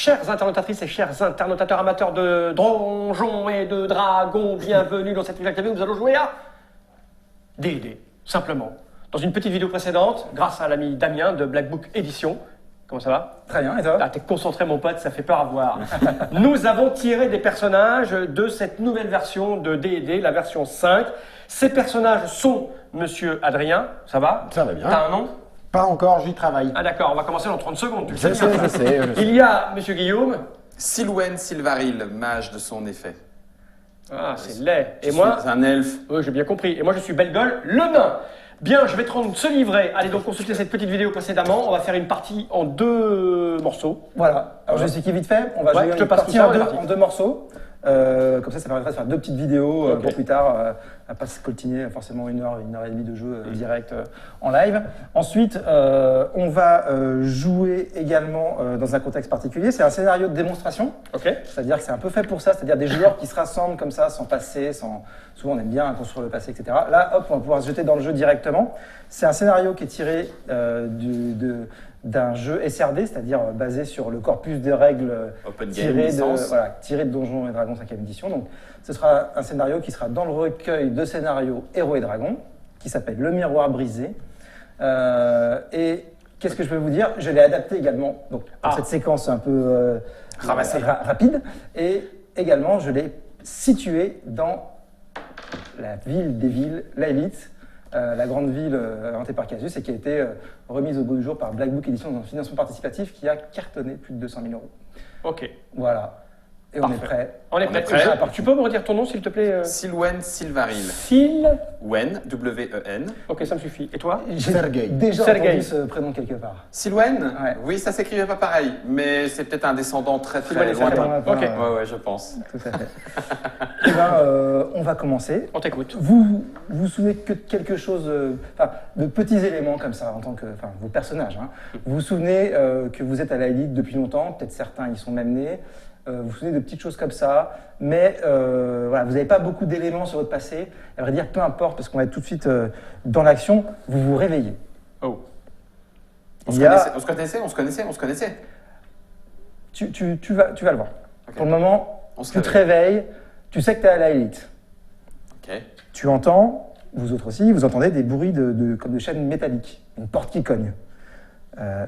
Chères internautatrices et chers internautateurs amateurs de donjons et de dragons, bienvenue dans cette nouvelle vidéo. Nous allons jouer à D&D, simplement. Dans une petite vidéo précédente, grâce à l'ami Damien de Black Book Edition. Comment ça va? Très bien, et toi? Ah, t'es concentré mon pote, ça fait peur à voir. Nous avons tiré des personnages de cette nouvelle version de D&D, la version 5. Ces personnages sont Monsieur Adrien, ça va? Ça va bien. T'as un nom? Pas encore, j'y travaille. Ah d'accord, on va commencer dans 30 secondes, tu le sais Je bien. sais. Il y a Monsieur Guillaume. Silwen Silvaril, mage de son effet. Ah, c'est laid. Et Je moi? suis un elfe. Oui, j'ai bien compris. Et moi, je suis Belgol, le nain. Bien, je vais te rendre ce livret. Allez donc consulter cette petite vidéo précédemment. On va faire une partie en 2 morceaux. Voilà, alors je sais qui vite fait, on va Ouais, jouer je te une passe partie tout ça, en on est deux, parti. en 2 morceaux. Comme ça permettra de faire 2 petites vidéos Ok. pour plus tard, à pas se coltiner forcément 1 heure et demie de jeu direct en live. Ensuite, on va jouer également dans un contexte particulier. C'est un scénario de démonstration, Ok. c'est-à-dire que c'est un peu fait pour ça, c'est-à-dire des joueurs qui se rassemblent comme ça, sans passé, sans... Souvent on aime bien construire le passé, etc. Là, hop, on va pouvoir se jeter dans le jeu directement. C'est un scénario qui est tiré d'un jeu SRD, c'est-à-dire basé sur le corpus de règles Open Game, tiré licence. de Donjons et Dragons 5e édition. Donc, ce sera un scénario qui sera dans le recueil de scénarios Héros et Dragons, qui s'appelle Le Miroir Brisé. Et qu'est-ce que je peux vous dire? Je l'ai adapté également donc, pour cette séquence un peu rapide. Et également, je l'ai situé dans la ville des villes, la Élite, la grande ville inventée par Casus et qui a été remise au goût du jour par Black Book Edition dans un financement participatif qui a cartonné plus de 200 000 €. Ok. Voilà. Et Parfait. on est prêt. On est On prêt. est prêt. Tu peux me redire ton nom, s'il te plaît Silwen Silvaril. Phil. Wen, W-E-N. Ok, ça me suffit. Et toi? J'ai Sergueï. déjà Sergueï. entendu ce prénom quelque part. Silwen Ouais. Oui, ça s'écrivait pas pareil, mais c'est peut-être un descendant très Silwen et très Sergueï. lointain. Ok. Ouais, je pense. Tout à fait. Eh ben, on va commencer. On t'écoute. Vous vous souvenez que de quelque chose, de petits éléments comme ça, en tant que, vos personnages. Hein. Vous vous souvenez que vous êtes à la Élite depuis longtemps, peut-être certains y sont même nés. Vous vous souvenez de petites choses comme ça, mais voilà, vous n'avez pas beaucoup d'éléments sur votre passé. À vrai dire, peu importe, parce qu'on va être tout de suite dans l'action, vous vous réveillez. Oh. On Il y a- se connaissait. Tu vas le voir. Ok. Pour le moment, On se tu te réveilles, tu sais que tu es à la Élite. Ok. Tu entends, vous autres aussi, vous entendez des bruits comme de chaînes métalliques, une porte qui cogne.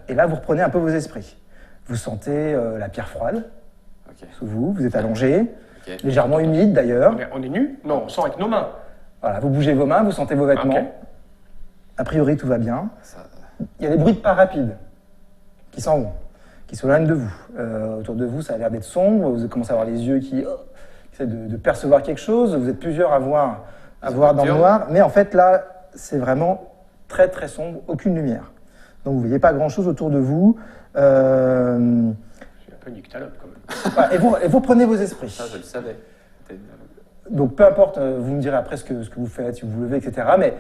Et là, vous reprenez un peu vos esprits. Vous sentez la pierre froide Ok. sous vous, vous êtes allongé, Ok. légèrement humide d'ailleurs. On est nus? Non, on sent avec nos mains. Voilà, vous bougez vos mains, vous sentez vos vêtements. Ok. A priori, tout va bien. Ça- Il y a des bruits de pas rapides qui s'en vont, qui s'éloignent de vous. Autour de vous, ça a l'air d'être sombre, vous commencez à avoir les yeux qui essaient de percevoir quelque chose. Vous êtes plusieurs à voir dans le noir, mais en fait là, c'est vraiment très très sombre, aucune lumière. Donc vous voyez pas grand-chose autour de vous. Je suis un peu nyctalope quand même. Voilà, et vous prenez vos esprits. Ça, je le savais. Donc peu importe, vous me direz après ce que vous faites, si vous vous levez, etc. Mais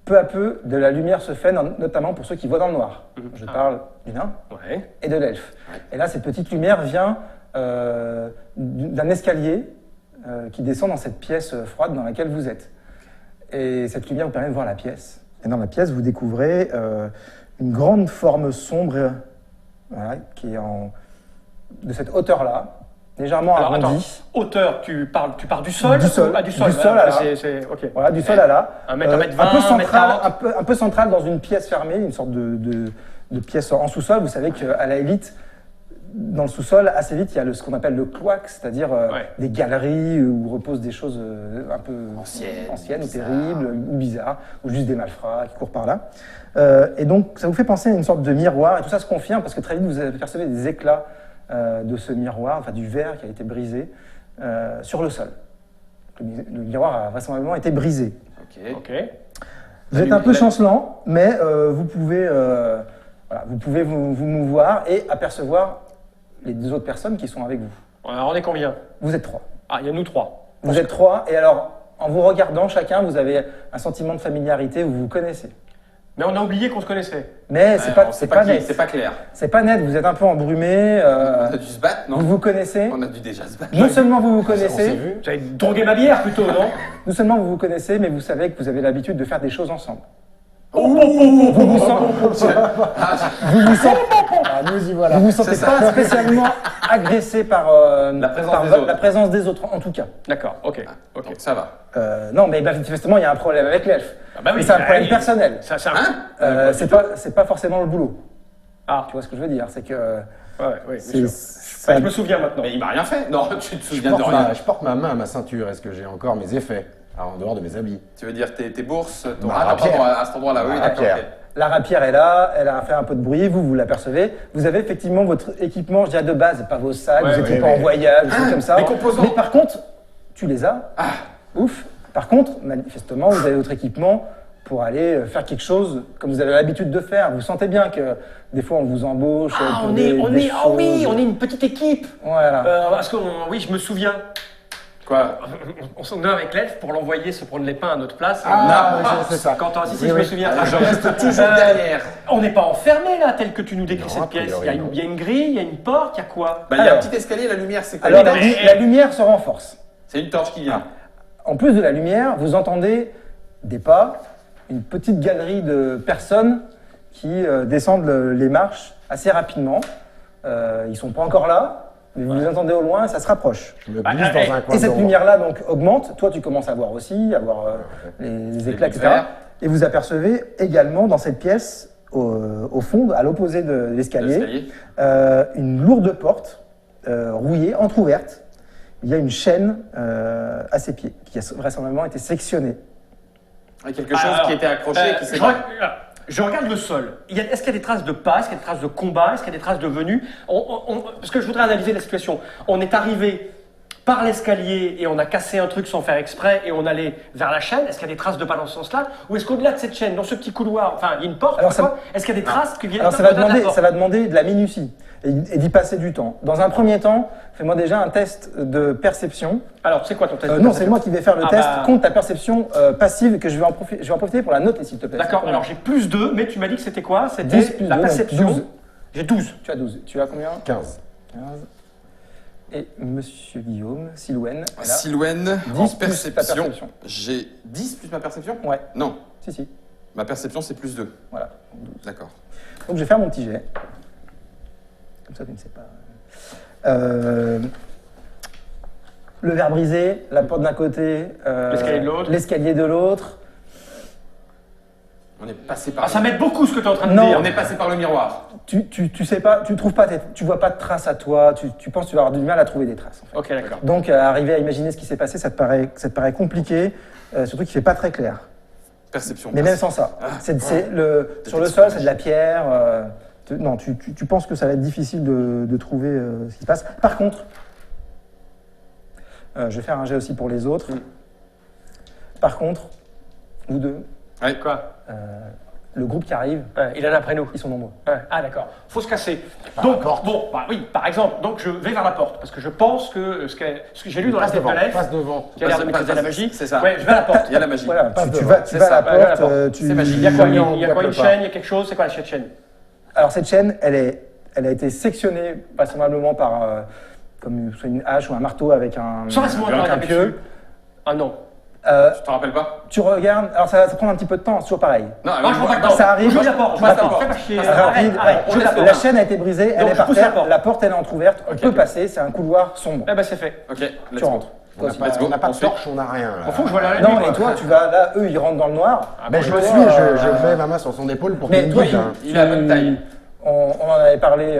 peu à peu, de la lumière se fait, notamment pour ceux qui voient dans le noir. Je parle du nain Ouais. et de l'elfe. Ouais. Et là, cette petite lumière vient d'un escalier qui descend dans cette pièce froide dans laquelle vous êtes. Et cette lumière vous permet de voir la pièce. Et dans la pièce, vous découvrez une grande forme sombre voilà, qui est de cette hauteur-là, légèrement Alors attends, arrondie. hauteur, tu pars du sol? Du sol. Ah, du sol. Du sol à là. Ok. Voilà, du sol à là. Un mètre, un mètre un peu 20, un mètre central, 40. un peu central dans une pièce fermée, une sorte de pièce en sous-sol. Vous savez qu'à la Élite, dans le sous-sol, assez vite, il y a ce qu'on appelle le cloaque, c'est-à-dire Ouais. des galeries où reposent des choses un peu Anciennes, ou bizarres. terribles, ou bizarres, ou juste des malfrats qui courent par là. Et donc, ça vous fait penser à une sorte de miroir, et tout ça se confirme parce que très vite, vous percevez des éclats de ce miroir, enfin du verre qui a été brisé sur le sol. Le miroir a vraisemblablement été brisé. Ok. Ok. Vous êtes un peu chancelant, mais vous pouvez vous mouvoir et apercevoir les 2 autres personnes qui sont avec vous. Alors on est combien? Vous êtes 3. Ah, il y a nous 3. Vous êtes 3, et alors, en vous regardant chacun, vous avez un sentiment de familiarité, vous vous connaissez. Mais on a oublié qu'on se connaissait. Mais c'est pas, on c'est sait pas qui, net. c'est pas clair. C'est pas net, vous êtes un peu embrumé, On a dû se battre, non? vous vous connaissez. On a dû déjà se battre. Non seulement vous vous On s'est connaissez, vu. Vous avez drogué ma bière plutôt, non? non seulement vous vous connaissez, mais vous savez que vous avez l'habitude de faire des choses ensemble. Vous vous sentez, Ah, nous y voilà. vous vous sentez pas spécialement agressé par, la présence des autres, en tout cas. D'accord, ok. Donc ça va. Non, mais manifestement, il y a un problème avec l'elfe. Ah bah oui, mais c'est un problème oui. personnel. Ça, c'est un... Hein C'est pas forcément le boulot. Ah, Tu vois ce que je veux dire? C'est que ouais, oui, c'est- bien sûr. ça- Je me souviens maintenant. Mais il m'a rien fait. Non, tu te Je souviens de porte, rien. je porte ma main à ma ceinture. Est-ce que j'ai encore mes effets en dehors de mes habits? Tu veux dire tes bourses, ton... Ma Ah, non, rapière. pardon, à cet endroit-là, oui, Ma d'accord. rapière. ok. la rapière est là, elle a fait un peu de bruit, vous l'apercevez. Vous avez effectivement votre équipement, je dirais de base, pas vos sacs, Ouais, vous n'étiez ouais, pas ouais. en voyage, des trucs comme ça. les composants. Mais par contre, tu les as. Ouf. Par contre, manifestement, vous avez votre équipement pour aller faire quelque chose comme vous avez l'habitude de faire. Vous sentez bien que des fois on vous embauche. Ah, pour on des est, choses. ah oui, on est une petite équipe. Voilà. Parce que, oui, je me souviens. Quoi? On s'en est avec l'elfe pour l'envoyer se prendre les pains à notre place. Ah, Non. oui, c'est ça. Quand si, Oui, je me oui. souviens. Je reste toujours derrière. On n'est pas enfermé là, tel que tu nous décris Non, cette pièce. a Il y, a priori, il y a une grille, il y a une porte, il y a quoi? Bah, il y a un Alors. petit escalier, la lumière, c'est quoi? Alors Une torche la lumière se renforce. C'est une torche qui vient. En plus de la lumière, vous entendez des pas, une petite galerie de personnes qui descendent les marches assez rapidement. Ils sont pas encore là, mais vous les entendez au loin et ça se rapproche. Je me Bah, glisse dans un coin Et cette d'ombre. lumière-là donc augmente. Toi, tu commences à voir aussi, à voir les éclats, etc. lumières. Et vous apercevez également dans cette pièce, au fond, à l'opposé de l'escalier, L'escalier. une lourde porte rouillée, entrouverte. Il y a une chaîne à ses pieds qui a vraisemblablement été sectionnée. Avec quelque chose qui était accroché et qui s'est... Je regarde le sol. Est-ce qu'il y a des traces de pas? Est-ce qu'il y a des traces de combat? Est-ce qu'il y a des traces de venue? Parce que je voudrais analyser la situation. On est arrivé par l'escalier et on a cassé un truc sans faire exprès et on allait vers la chaîne. Est-ce qu'il y a des traces de pas dans ce sens-là? Ou est-ce qu'au-delà de cette chaîne, dans ce petit couloir, enfin, il y a une porte? Alors, quoi, ça- est-ce qu'il y a des traces qui viennent Alors ça va demander de la minutie et d'y passer du temps. Dans un premier temps, fais-moi déjà un test de perception. Alors, c'est quoi ton test? Non, c'est moi qui vais faire le Ah test bah. contre ta perception passive que je vais en profiter pour la noter s'il te plaît. D'accord, C'est alors combien? j'ai plus 2, mais tu m'as dit que c'était quoi? 10 C'était plus la 2, donc perception. 12. J'ai 12. Tu as 12. Tu as combien? 15. 15. Et Monsieur Guillaume, Silouen, est là. Silouen, 10 en plus ta perception. perception. J'ai 10 plus ma perception? Ouais, Non, si. ma perception c'est plus 2. Voilà. D'accord. Donc je vais faire mon petit jet. Comme ça, tu ne sais pas. Le verre brisé, la porte d'un côté, L'escalier de l'autre. l'escalier de l'autre. On est passé par... Ah, ça m'aide beaucoup ce que tu es en train de Non. dire. On est passé par le miroir. Tu sais pas, tu trouves pas, tu vois pas de traces à toi. Tu penses que tu vas avoir du mal à trouver des traces. En fait. Ok, d'accord. Donc arriver à imaginer ce qui s'est passé, ça te paraît compliqué, surtout qu'il fait pas très clair. Perception. Mais même sans ça, sur le sol, c'est de la pierre. Non, tu penses que ça va être difficile de trouver ce qui se passe. Par contre, je vais faire un jet aussi pour les autres. Par contre, vous deux, Ouais. Quoi? le groupe qui arrive, Ouais, il en a après nous. ils sont nombreux. Ouais. Ah, d'accord. Faut se casser. Donc, bon, bah oui, par exemple, donc je vais vers la porte, parce que je pense que ce que j'ai lu dans la Passe tête de devant. l'elfe, Passe devant. qui a l'air de Passe- maîtriser passe- la magie, c'est ça. Ouais, je vais à la porte. Il y a la magie. Voilà, Tu tu vas- vas c'est à la ça, ouais, à la porte. porte. C'est magique. Il y a quoi? Non, Il y a on quoi? Une voit pas. chaîne? Il y a quelque chose? C'est quoi cette chaîne? Alors cette chaîne, elle a été sectionnée vraisemblablement par comme soit une hache ou un marteau avec un Laisse-moi avec un taper pieu. dessus. Ah non. Tu te rappelles pas? Tu regardes, alors ça prend un petit peu de temps, c'est toujours pareil. Non, Ah, je prends pas le temps. Ça arrive. Je la porte. Je Passe la la porte. porte. Fais pas chier. Passe la Arrête, Rapide, arrête. ouais. Je laisse La chaîne a été brisée, elle Donc, est je par pousse terre, la porte. la porte elle est entrouverte, on Ok. peut passer, c'est un couloir sombre. Eh ben c'est fait. Ok, let's Tu go. rentres. On n'a aussi. pas, Let's go. on n'a pas de Ensuite. torche, on n'a rien. Là. Au fond, je vois la Non, nuit, et toi tu vas là, eux ils rentrent dans le noir. Ben, je Et le toi, suis, je mets ma main sur son épaule pour Mais qu'il me toi, guide. hein. Il a la bonne taille. On en avait parlé,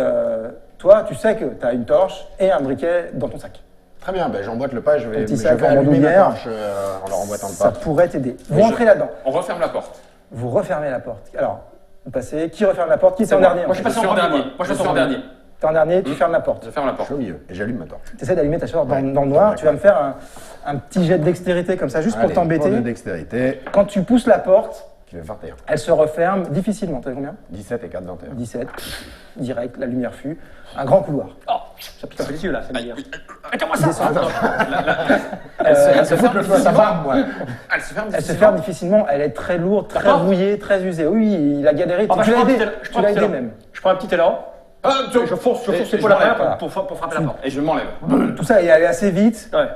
toi tu sais que tu as une torche et un briquet dans ton sac. Très bien, ben, j'emboîte le pas, je vais, petit je sac vais en allumer ma bandoulière. torche en leur emboîtant le Ça pas. pourrait t'aider. Vous Oui, rentrez là-dedans, On referme la porte. vous refermez la porte. Alors, vous passez, qui referme la porte? Qui est en moi. dernier? Moi, je suis Je passé suis en en premier. dernier. Moi, je Je suis suis en en dernier. dernier. T'es en dernier, tu fermes la porte. Je ferme la Je porte. suis au milieu et j'allume ma torche. Tu essaies d'allumer ta torche dans le noir, tu vas me faire un petit jet de dextérité comme ça, juste pour Allez, preuve de t'embêter. dextérité, Quand tu pousses la porte, qui fait 21. elle se referme difficilement. T'as combien? 17 et 4, 21. 17. Direct, la lumière fut. Un grand couloir. Oh, ça pique un peu les yeux là, c'est meilleur. Attends-moi Descends. ça. Elle se ferme Ça va, moi. Elle se ferme Elle se ferme difficilement, elle est très lourde, très porte rouillée, très usée. Oui, il a galéré. Ah bah, Tu je l'as prends un aidé. petit élan. Tu l'as aidé même. Je prends un petit élan. Je fonce Et l'épaule je arrière m'enlève. pour frapper la porte. Et je m'enlève. Tout ça est allé assez vite. Ouais.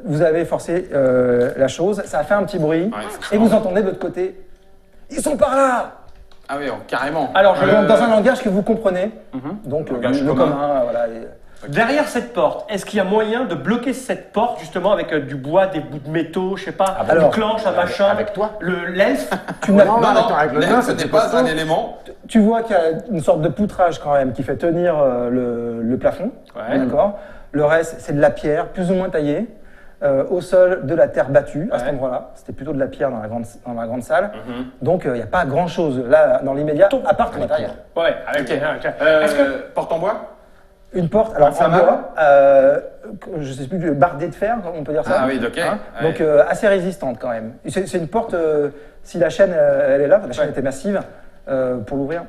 Vous avez forcé la chose. Ça a fait un petit bruit. Ouais, Et vous entendez de l'autre côté. Ils sont par là. Ah oui, carrément. Alors, Dans un langage que vous comprenez, donc Langage le commun. commun, voilà. derrière cette porte, est-ce qu'il y a moyen de bloquer cette porte justement avec du bois, des bouts de métaux, je sais pas, alors, une planche, un machin avec toi l'elfe Tu n'as- Non, Non, non, attends, avec le nain, ce c'est n'est pas costaud. un élément. Tu vois qu'il y a une sorte de poutrage quand même qui fait tenir le plafond, Ouais. d'accord. Le reste, c'est de la pierre, plus ou moins taillée, au sol de la terre battue à cet Ouais. endroit-là. C'était plutôt de la pierre dans la grande salle. Donc il n'y a pas grand-chose là dans l'immédiat, à part ton matériel. Ouais, avec Ok. Est-ce que Porte en bois? Une porte, alors en Inflammable. bois, je sais plus, bardée de fer, on peut dire ça. Ah oui, ok. Hein. Ouais. Donc assez résistante quand même. C'est une porte, si la chaîne elle est là, la chaîne Ouais. était massive, pour l'ouvrir.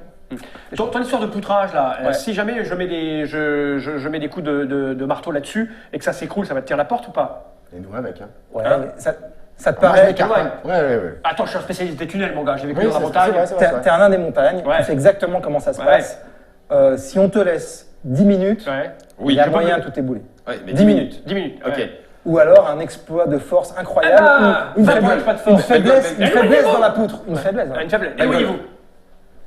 ton histoire de poutrage là, Ouais. si jamais je mets des, je mets des coups de marteau là-dessus et que ça s'écroule, ça va te tirer la porte ou pas? Et nous avec, hein. Ouais, Hein mais ça te Moi, je paraît. m'écarte, ouais. hein. Ouais. Attends, je suis un spécialiste des tunnels, mon gars, j'ai vécu Oui, dans la c'est montagne. vrai, c'est vrai. T'es un nain des montagnes, Ouais. tu sais exactement comment ça se Ouais. passe. Si on te laisse 10 minutes, Ouais. il Oui, y a je peux moyen me- de tout ébouler. Ouais, mais 10 minutes. 10 minutes. Ok. ouais. Ou alors un exploit de force incroyable, Ah, ou une ça faiblesse, marche pas de force. une Éloignez-vous. faiblesse dans la poutre. Une faiblesse. Ah, une faiblesse. D'accord. Éloignez-vous.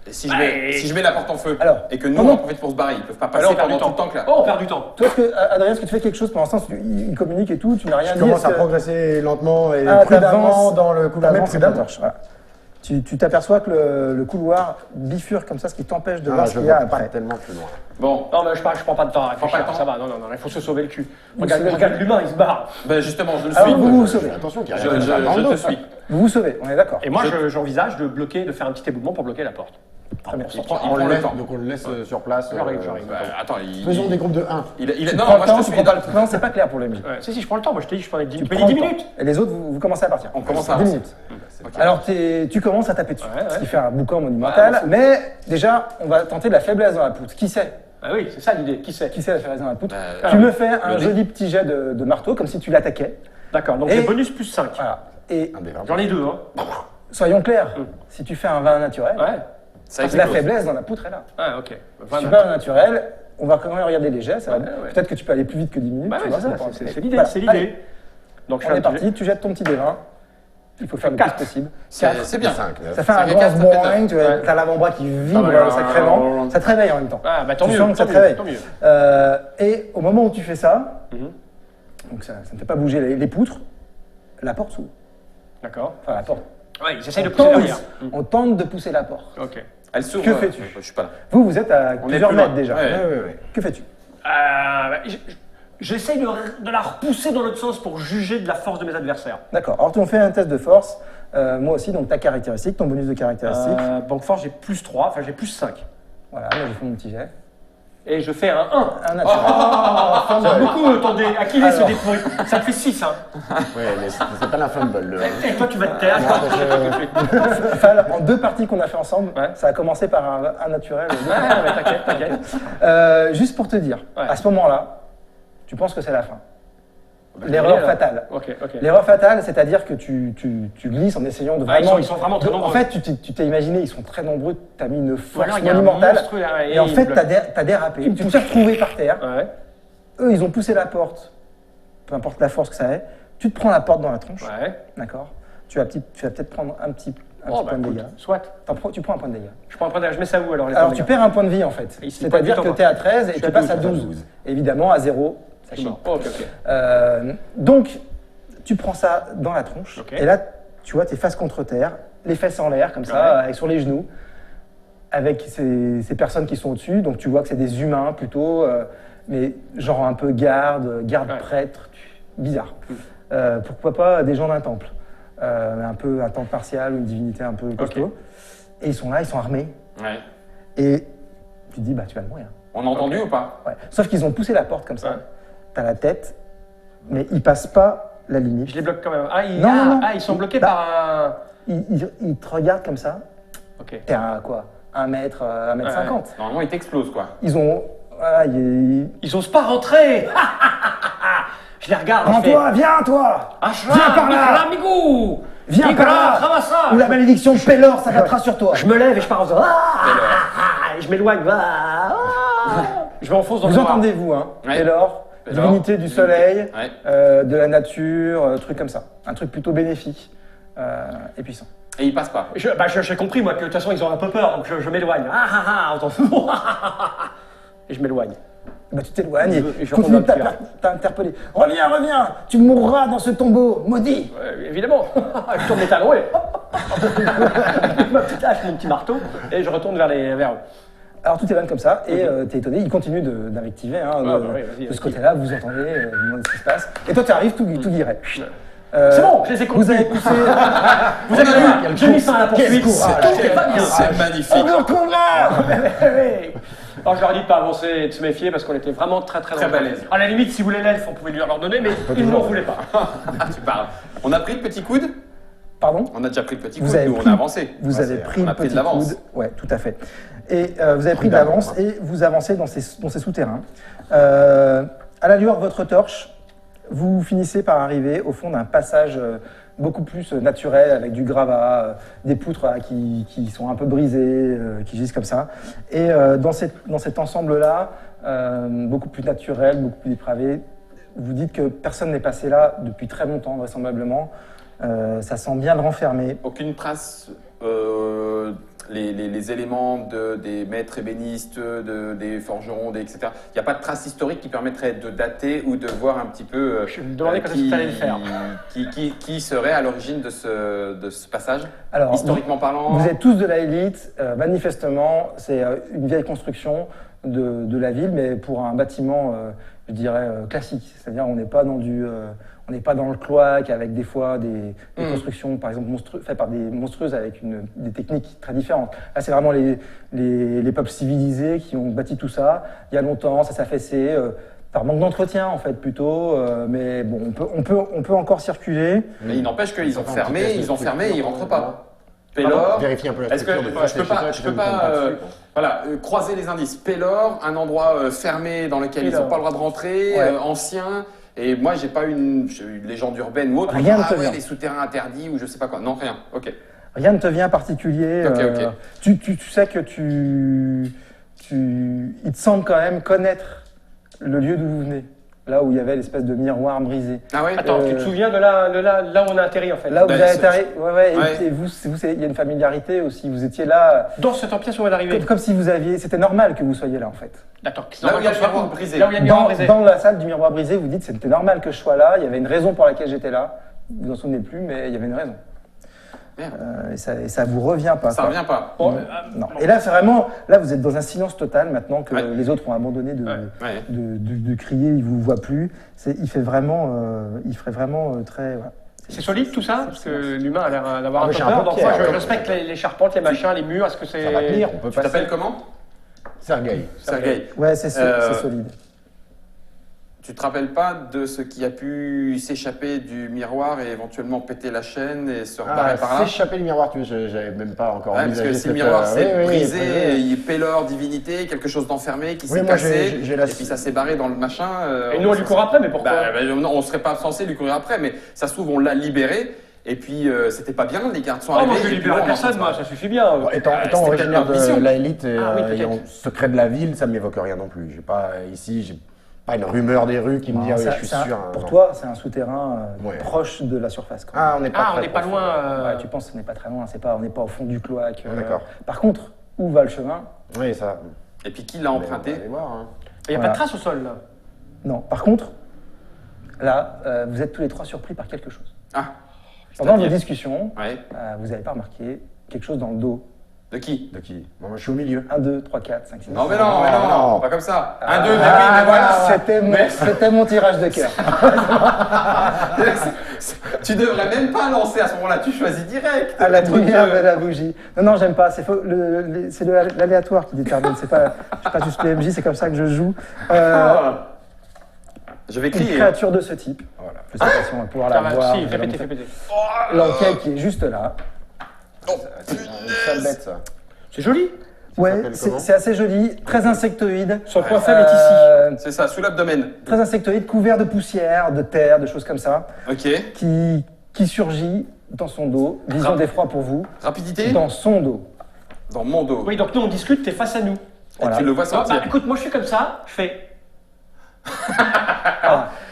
Et si je mets la porte en feu Alors, et que nous pendant- on en profite pour se barrer, ils peuvent pas Là, passer on perd du pendant tout temps. le temps que là. Oh, on perd du temps. Toi, Adrien, est-ce que tu fais quelque chose pour l'instant il communique et tout, tu n'as rien Je dit. commence est-ce à que- progresser lentement et Ah, prudemment t'avances- dans le couloir. Mais t'avances et prudemment. t'approches, voilà. Tu t'aperçois que le couloir bifurque comme ça, ce qui t'empêche de Ah, voir ce je qu'il y a vois pas après. tellement plus loin. Bon, Non, mais je prends pas de temps à Prends réfléchir, pas le temps. ça va. Non, il faut se sauver le cul. Vous Regarde, savez- regarde l'humain, il se barre. ben justement, je le Alors, suis. vous vous sauvez. Attention qu'il y a Je, rien je- qui va dans le je dos. te suis. Vous vous sauvez, on est d'accord. Et moi, j'envisage de bloquer, de faire un petit éboulement pour bloquer la porte. Très bien. Il prend On le le laisse, temps. donc on le laisse sur place. J'arrive. Bah, attends, Faisons des groupes de 1. il- Tu non, prends moi le temps, je te tu suis. prends pas le temps, c'est pas clair pour le MJ. Ouais, si, je prends le temps. Moi, je t'ai dit, je prenais 10 Tu minutes. prends le 10 temps. minutes. Et les autres, vous commencez à partir. On commence à 10 avancer. minutes. Ok. Alors, tu commences à taper dessus, Ouais, ouais. ce qui fait un boucan monumental. Ouais, mais déjà, on va tenter de la faiblesse dans la poutre. Qui sait Ah oui, c'est ça l'idée. Qui sait? Qui sait la faiblesse dans la poutre Bah, Tu me fais un dé. joli petit jet de marteau, comme si tu l'attaquais. D'accord, donc Et- j'ai bonus plus 5. Voilà. Et Un des 20. J'en ai 2, hein. soyons clairs, si tu fais un vin naturel, Ouais. Ça la explose. faiblesse dans la poutre est là. Ah, ok. Si tu Voilà. fais un naturel, on va quand même regarder les jets. Ça va... Ouais, ouais. Peut-être que tu peux aller plus vite que 10 minutes. Bah tu ouais, vois, c'est ça, dépend. c'est l'idée, Voilà. c'est Allez, l'idée. Donc je on fais est un petit parti, tu jettes ton petit D20. Il faut faire le plus 4. possible. C'est bien. 5. Ça fait un fait grand quatre, ça fait boing, tu Ouais. as l'avant-bras qui vibre ouais, sacrément. Ça te réveille en même temps. Ah, bah tant Tu mieux. sens que ça tant te mieux, réveille. tant mieux. Et au moment où tu fais ça, Mhm. donc ça ne fait pas bouger les poutres, la porte s'ouvre. D'accord. Enfin, la porte. Ouais, ils essayent de On pousser tente, derrière. on tente de pousser la porte. Ok. Elle s'ouvre. Que fais-tu Je suis pas là. Vous êtes à On est plusieurs plus loin. mètres déjà. Ouais. Que fais-tu J'essaye de la repousser dans l'autre sens pour juger de la force de mes adversaires. D'accord. Alors, on fait un test de force. Moi aussi, donc ta caractéristique, ton bonus de caractéristique. Banque force, j'ai plus 3, enfin j'ai plus 5. Voilà, moi j'ai fait mon petit jet. Et je fais un 1. Un naturel. J'aime beaucoup ton dé. À qui est ce Alors. dé pourri? Ça me fait 6, hein. Ouais, mais c'est pas la fumble. Le... Et toi, tu vas te taire. Enfin, en 2 parties qu'on a fait ensemble, Ouais. ça a commencé par un naturel. Ouais, mais t'inquiète. Juste pour te dire, Ouais. à ce moment-là, tu penses que c'est la fin. Oui, L'erreur alors. fatale. Ok. L'erreur fatale, c'est-à-dire que tu glisses en essayant de Ah, vraiment. ils sont vraiment très nombreux. En fait, tu t'es imaginé, ils sont très nombreux, tu as mis une Ou force alors, il y a un monumentale. monstre derrière, Et en il fait, bloque. tu as dérapé. Tu t'es retrouvé par terre. Ouais. Eux, ils ont poussé la porte, peu importe la force que ça est. Tu te prends la porte dans la tronche. Ouais. D'accord. Tu vas peut-être prendre un petit Oh, bah point de écoute, dégâts. soit. Tu prends un point de dégâts. Je prends un point de je mets ça où alors les Alors, points de tu dégâts perds un point de vie en fait. Ici, C'est-à-dire pas du que tout, tu es à 13 et suis tu à passes à 12. 12. Évidemment, à 0, ça Je suis chie. mort. Oh, ok. Donc, tu prends ça dans la tronche. Ok. Et là, tu vois, tu es face contre terre, les fesses en l'air, comme ça, Ouais. avec sur les genoux, avec ces personnes qui sont au-dessus. Donc, tu vois que c'est des humains plutôt, mais genre un peu garde Ouais. prêtre, bizarre. Pourquoi pas des gens d'un temple, un peu un temple martial ou une divinité un peu costaud. Et ils sont là, ils sont armés. Ouais. Et tu te dis, bah, tu vas mourir. On a entendu ou pas? Ouais. Sauf qu'ils ont poussé la porte comme ça. Ouais. T'as la tête, mais ils passent pas la limite. Je les bloque quand même. Ah, Non. ils sont bloqués Bah. par un. Ils te regardent comme ça. Ok. T'es à quoi 1 mètre, 1 mètre Ouais. 50. Normalement, il t'explose quoi. Ils ont. Voilà, Ils osent pas rentrer. Je les regarde. je fais, Prends-toi, viens, toi Ashra, Viens par là Mikra, Migou. Viens Mikra, par là Ramassa. Ou la malédiction de Pélor s'abattra sur toi. Je me lève et je pars en faisant. Et je m'éloigne. Je m'enfonce dans le Vous noir. entendez, vous, hein Ouais. Pélor, Pélor, divinité du soleil, Ouais. de la nature, truc comme ça. Un truc plutôt bénéfique et puissant. Et il passe pas. J'ai compris, moi, que de toute façon, ils ont un peu peur, donc je m'éloigne. Et je m'éloigne. Bah, tu t'éloignes Et et je continue retourne dans le t'as interpellé. Reviens, tu mourras dans ce tombeau, maudit. Évidemment. Je tourne mes talons et ma petite hache, mon petit marteau, et je retourne vers eux. Alors tout éloigne comme ça, et t'es étonné, il continue d'invectiver, hein, oui, vas-y, de ce vas-y. côté-là, vous entendez, vous demandez ce qui se passe. Et toi tu arrives tout guiré. C'est bon, je les ai Vous contenus. avez poussé... Vous avez vu, j'ai mis ça à la poursuite. Quel C'est pas bien. C'est magnifique. On le retrouvera. Alors je leur ai dit de pas avancer et de se méfier parce qu'on était vraiment très Très dangereux. balèze. À la limite, si vous voulez l'elfe, on pouvait lui leur donner, mais ils n'en voulaient pas. Ah, tu parles. On a pris le petit coude. Pardon. On a déjà pris le petit Vous coude, avez nous, pris- on a avancé. Vous avez pris on le a pris de petit l'avance. coude. Ouais, tout à fait. Et vous avez pris de l'avance et vous avancez dans ces souterrains. À la lueur de votre torche, vous finissez par arriver au fond d'un passage beaucoup plus naturel avec du gravat, des poutres qui sont un peu brisées, qui gisent comme ça. Et dans cet ensemble-là, beaucoup plus naturel, beaucoup plus dépravé, vous dites que personne n'est passé là depuis très longtemps, vraisemblablement. Ça sent bien le renfermer. Aucune trace, les éléments des maîtres ébénistes, des forgerons, etc. Il n'y a pas de trace historique qui permettrait de dater ou de voir un petit peu Je me demandais quand est-ce que tu allais le faire. qui serait à l'origine de ce passage, Alors, historiquement parlant. Vous êtes tous de la élite, manifestement, c'est une vieille construction de la ville, mais pour un bâtiment, je dirais, classique. C'est-à-dire, on n'est pas dans on n'est pas dans le cloaque avec des fois des constructions, par exemple, faites par des monstrueuses avec des techniques très différentes. Là, c'est vraiment les peuples civilisés qui ont bâti tout ça. Il y a longtemps, ça s'est affaissé. Par manque d'entretien, en fait, plutôt. Mais bon, on peut encore circuler. Mais il n'empêche qu'ils ont fermé, et ils rentrent pas. Alors, Pélor, vérifier un peu la est-ce que structure de je peux pas croiser les indices. Pélor, un endroit fermé dans lequel ils Pélor. n'ont pas le droit de rentrer, Ouais. Ancien. Et moi, j'ai pas une légende urbaine ou autre. Rien ne te ouais, vient. les souterrains interdits ou je sais pas quoi. Non, rien. Ok. Rien ne te vient particulier. Ok. Tu sais que il te semble quand même connaître le lieu d'où vous venez. Là où il y avait l'espèce de miroir brisé. Ah ouais. Attends, tu te souviens de là où on a atterri en fait? Là où vous Ben, avez c'est- atterri, ouais, Ouais. et vous, il y a une familiarité aussi. Vous étiez là, Dans cette pièce où on est arrivé. comme si vous aviez. C'était normal que vous soyez là en fait. D'accord. Là où il y a le miroir brisé. Là où il y a le miroir brisé. Dans la salle du miroir brisé, vous dites c'était normal que je sois là. Il y avait une raison pour laquelle j'étais là. Vous vous en souvenez plus, mais il y avait une raison. Merde. Et ça vous revient pas. Ça quoi. revient pas. Bon, Non. Et là, c'est vraiment. Là, vous êtes dans un silence total maintenant que Ouais. les autres ont abandonné Ouais. de crier, ils vous voient plus. Il ferait vraiment très. Voilà. c'est solide tout ça? Parce que l'humain a l'air d'avoir Ah, un mais peu j'ai un peur. peu Donc pierre, moi, je comme- respecte les charpentes, les machins, les murs. Est-ce que c'est. Ça va tenir, on peut Tu passer. t'appelles comment? Sergueï. Sergueï. Ouais, c'est Euh, solide. Tu te rappelles pas de ce qui a pu s'échapper du miroir et éventuellement péter la chaîne et se rebarrer par là? S'échapper le miroir, tu vois, j'avais même pas encore Ouais, parce envisagé que si le cette, miroir s'est oui, brisé, oui. il pélore divinité, quelque chose d'enfermé qui Oui, s'est moi, cassé, j'ai la- et puis ça s'est barré dans le machin. Et nous, on lui court après, mais pourquoi? Non, on serait pas censé lui courir après, mais ça se trouve, on l'a libéré, et puis c'était pas bien, les gardes sont Oh, moi, arrivés. je et puis libère bon, personne, on moi, ça suffit bien. Bon, étant c'était originaire peut-être l'ambition. de la élite et Ah oui, peut-être. ayant secret de la ville, ça m'évoque rien non plus. J'ai pas une rumeur des rues qui me dit ah oui, je suis sûr. Pour non. toi, c'est un souterrain Ouais. proche de la surface. Quand Ah, on n'est pas Ah, on très n'est pas profond. loin. Ouais, tu penses qu'on n'est pas très loin, on n'est pas au fond du cloaque. D'accord. Par contre, où va le chemin? Oui, ça. Et puis qui l'a Mais on va emprunté? aller voir, hein. Il n'y a Voilà. pas de trace au sol là. Non. Par contre, là, vous êtes tous les trois surpris par quelque chose. Ah, Pendant vos c'est-à-dire discussions, Ouais. vous n'avez pas remarqué quelque chose dans le dos. De qui? De qui? Bon, moi, je suis au milieu. 1, 2, 3, 4, 5, 6. Non, mais non, non. pas comme ça. Un, deux, Ah, mais voilà. C'était mon tirage de cœur. Tu devrais même pas lancer à ce moment-là, tu choisis direct. À la Donc, lumière de la bougie. Non, j'aime pas. C'est faux. C'est l'aléatoire qui détermine. Je suis pas juste PMJ, c'est comme ça que je joue. Je vais Une crier. créature de ce type. Voilà. Je sais pas si on va pouvoir Ça la va, voir. si, vous fais allez péter, me fais faire- péter. L'enquête qui est juste là. Une sale bête, ça. C'est joli. Ouais, s'appelle comment c'est assez joli, très insectoïde. Son point faible est ici. C'est ça, sous l'abdomen. Très insectoïde, couvert de poussière, de terre, de choses comme ça, Ok. qui surgit dans son dos. Vision d'effroi pour vous. Rapidité Dans son dos. dans mon dos. Oui, donc nous on discute, t'es face à nous. Et tu le vois Ah, bah, sortir. écoute, moi je suis comme ça, je fais.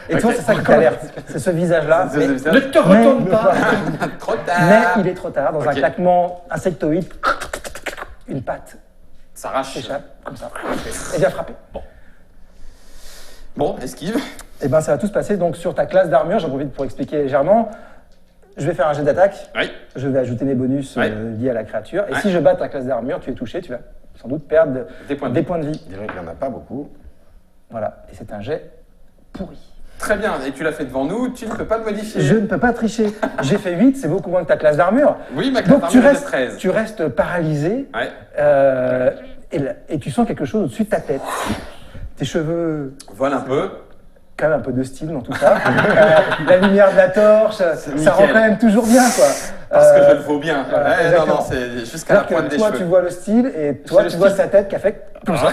Et toi, c'est ça qui t'alerte. C'est ce visage-là. C'est- Mais, c'est- Ne te retourne pas. Trop mais tard. il est trop tard. Dans un Ok. claquement insectoïde, une patte Ça arrache. s'échappe, comme ça, et vient frapper. Bon, esquive. Et ben ça va tout se passer donc sur ta classe d'armure. J'en profite pour expliquer légèrement. Je vais faire un jet d'attaque. Oui. Je vais ajouter mes bonus Ouais. liés à la créature. Et Ouais. si je bats ta classe d'armure, tu es touché, tu vas sans doute perdre Des points de des vie. points de vie. Je dirais qu'il n'y en a pas beaucoup. Voilà. Et c'est un jet pourri. Très bien. Et tu l'as fait devant nous. Tu ne peux pas le modifier. Je ne peux pas tricher. J'ai fait 8, c'est beaucoup moins que ta classe d'armure. Oui, ma classe Donc tu d'armure est de restes, 13. tu restes paralysé Ouais. et tu sens quelque chose au-dessus de ta tête. Tes cheveux, Voilà un peu. quand même un peu de style dans tout ça. La lumière de la torche, ça nickel. rend quand même toujours bien, quoi. Parce que je le vaux bien. voilà, Ouais, non, exactement. non, c'est jusqu'à la Alors pointe que des toi, cheveux. tu vois le style et toi, le tu vois style. sa tête qui a fait comme ça.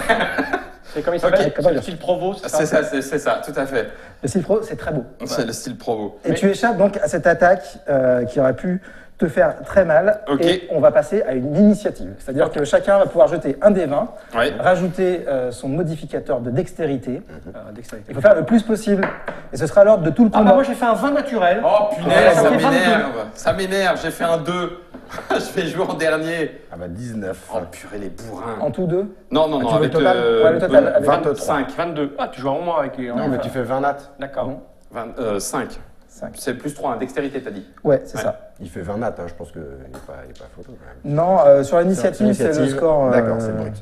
C'est comme il s'appelle Ok. C'est le style Provo, c'est ça? C'est ça, tout à fait. Le style pro, c'est très beau. C'est le style provo. Et tu échappes donc à cette attaque qui aurait pu te faire très mal. Ok. Et on va passer à une initiative. C'est-à-dire que chacun va pouvoir jeter un des 20, Ouais. rajouter son modificateur de dextérité. Dextérité. Il faut faire le plus possible. Et ce sera l'ordre de tout le Ah combat. bah moi j'ai fait un 20 naturel. Oh punaise, Ça ça fait 22. m'énerve. Ça m'énerve, j'ai fait un 2. Je vais jouer en dernier. Ah bah 19. Oh purée, les bourrins. En tout deux. Non, non, Ah, non, tu veux avec le total Ouais, le total, avec 25. 22. Ah, tu joues en moins avec les. Non, mais tu fais 20 nattes. D'accord. Non. 5. 5. C'est plus 3, hein, dextérité, t'as dit. Ouais, c'est Ouais. ça. Il fait 20 nattes, hein, je pense qu'il n'est pas photo quand même. Non, sur l'initiative, c'est le Initiative. score. D'accord, c'est brut.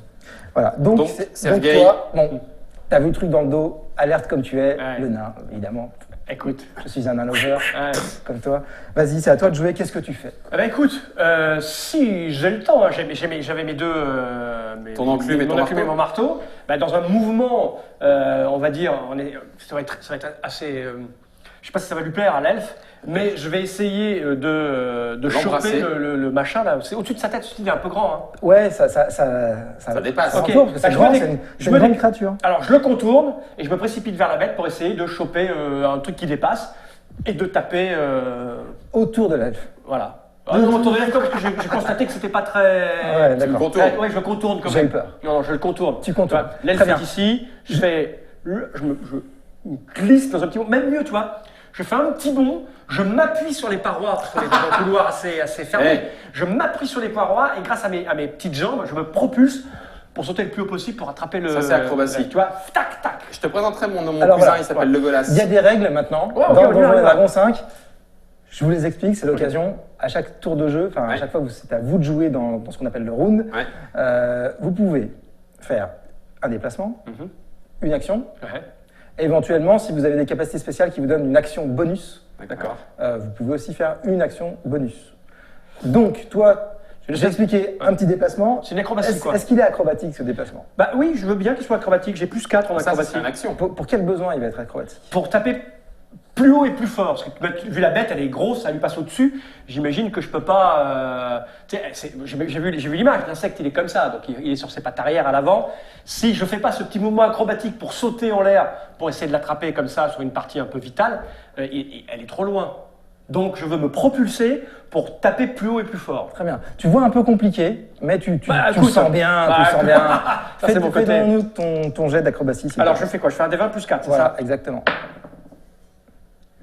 Voilà. Donc, Donc, donc Sergueï. toi, bon, t'as vu le truc dans le dos, alerte comme tu es, Ouais. le nain, évidemment. Écoute. Je suis un nain lover, Ouais. comme toi. Vas-y, c'est à toi de jouer. Qu'est-ce que tu fais? Eh ben écoute, si j'ai le temps, hein, j'avais mes deux. Ton enclume et ton mon enclume marteau. mon marteau. Bah, dans un mouvement, on va dire, ça va être assez. Je sais pas si ça va lui plaire à l'elfe, mais je vais essayer de L'embrasser. choper le machin là. C'est au-dessus de sa tête, il est un peu grand. Hein. Ouais, ça dépasse. Ok. entoure, parce que Bah, c'est je grand, me c'est dé- une, je c'est me une grande dé- créature. Alors je le contourne et je me précipite vers la bête pour essayer de choper un truc qui dépasse et de taper. Autour de l'elfe. Voilà. Ah, non, attendez, d'accord, parce que j'ai constaté que c'était pas très. Ouais, Tu me d'accord. contournes. Ouais, je le contourne quand J'ai même. eu peur. Non, je le contourne. Tu contournes. vois, L'elfe Très bien. est ici, je me glisse dans un petit bond, même mieux, tu vois. Je fais un petit bond, je m'appuie sur les parois, parce qu'on est dans un couloir assez fermé. Je m'appuie sur les parois et grâce à mes petites jambes, je me propulse pour sauter le plus haut possible pour attraper le. Ça, c'est acrobatie. Tu vois, tac, tac. Je te présenterai mon Alors, cousin, voilà. il s'appelle Le Golas. Il y a des règles maintenant. Ouais, ok, dans on y va, Donjons on y et va. Dragons 5. Je vous les explique, c'est l'occasion. À chaque tour de jeu, enfin à Ouais. chaque fois que c'est à vous de jouer dans ce qu'on appelle le round, Ouais. vous pouvez faire un déplacement, Mhm. une action. Ouais, Et éventuellement, si vous avez des capacités spéciales qui vous donnent une action bonus, d'accord. vous pouvez aussi faire une action bonus. Donc, toi, je vais expliquer un petit déplacement. C'est une acrobatie, quoi. Est-ce qu'il est acrobatique ce déplacement? Bah oui, je veux bien qu'il soit acrobatique. J'ai plus 4 en Ça, acrobatie. c'est une action. Pour quel besoin il va être acrobatique? Pour taper plus haut et plus fort. Parce que vu la bête, elle est grosse, elle lui passe au-dessus. J'imagine que je peux pas. Tu sais, j'ai vu l'image. L'insecte, il est comme ça, donc il est sur ses pattes arrière à l'avant. Si je fais pas ce petit mouvement acrobatique pour sauter en l'air, pour essayer de l'attraper comme ça sur une partie un peu vitale, elle est trop loin. Donc je veux me propulser pour taper plus haut et plus fort. Très bien. Tu vois un peu compliqué, mais tu Bah, le écoute, sens bien, bah, tu le sens bien. Ça, c'est mon côté. Fais-nous ton jet d'acrobatie. s'il Alors te je plaît. fais quoi? Je fais un des 20 plus 4, c'est Voilà, ça? exactement.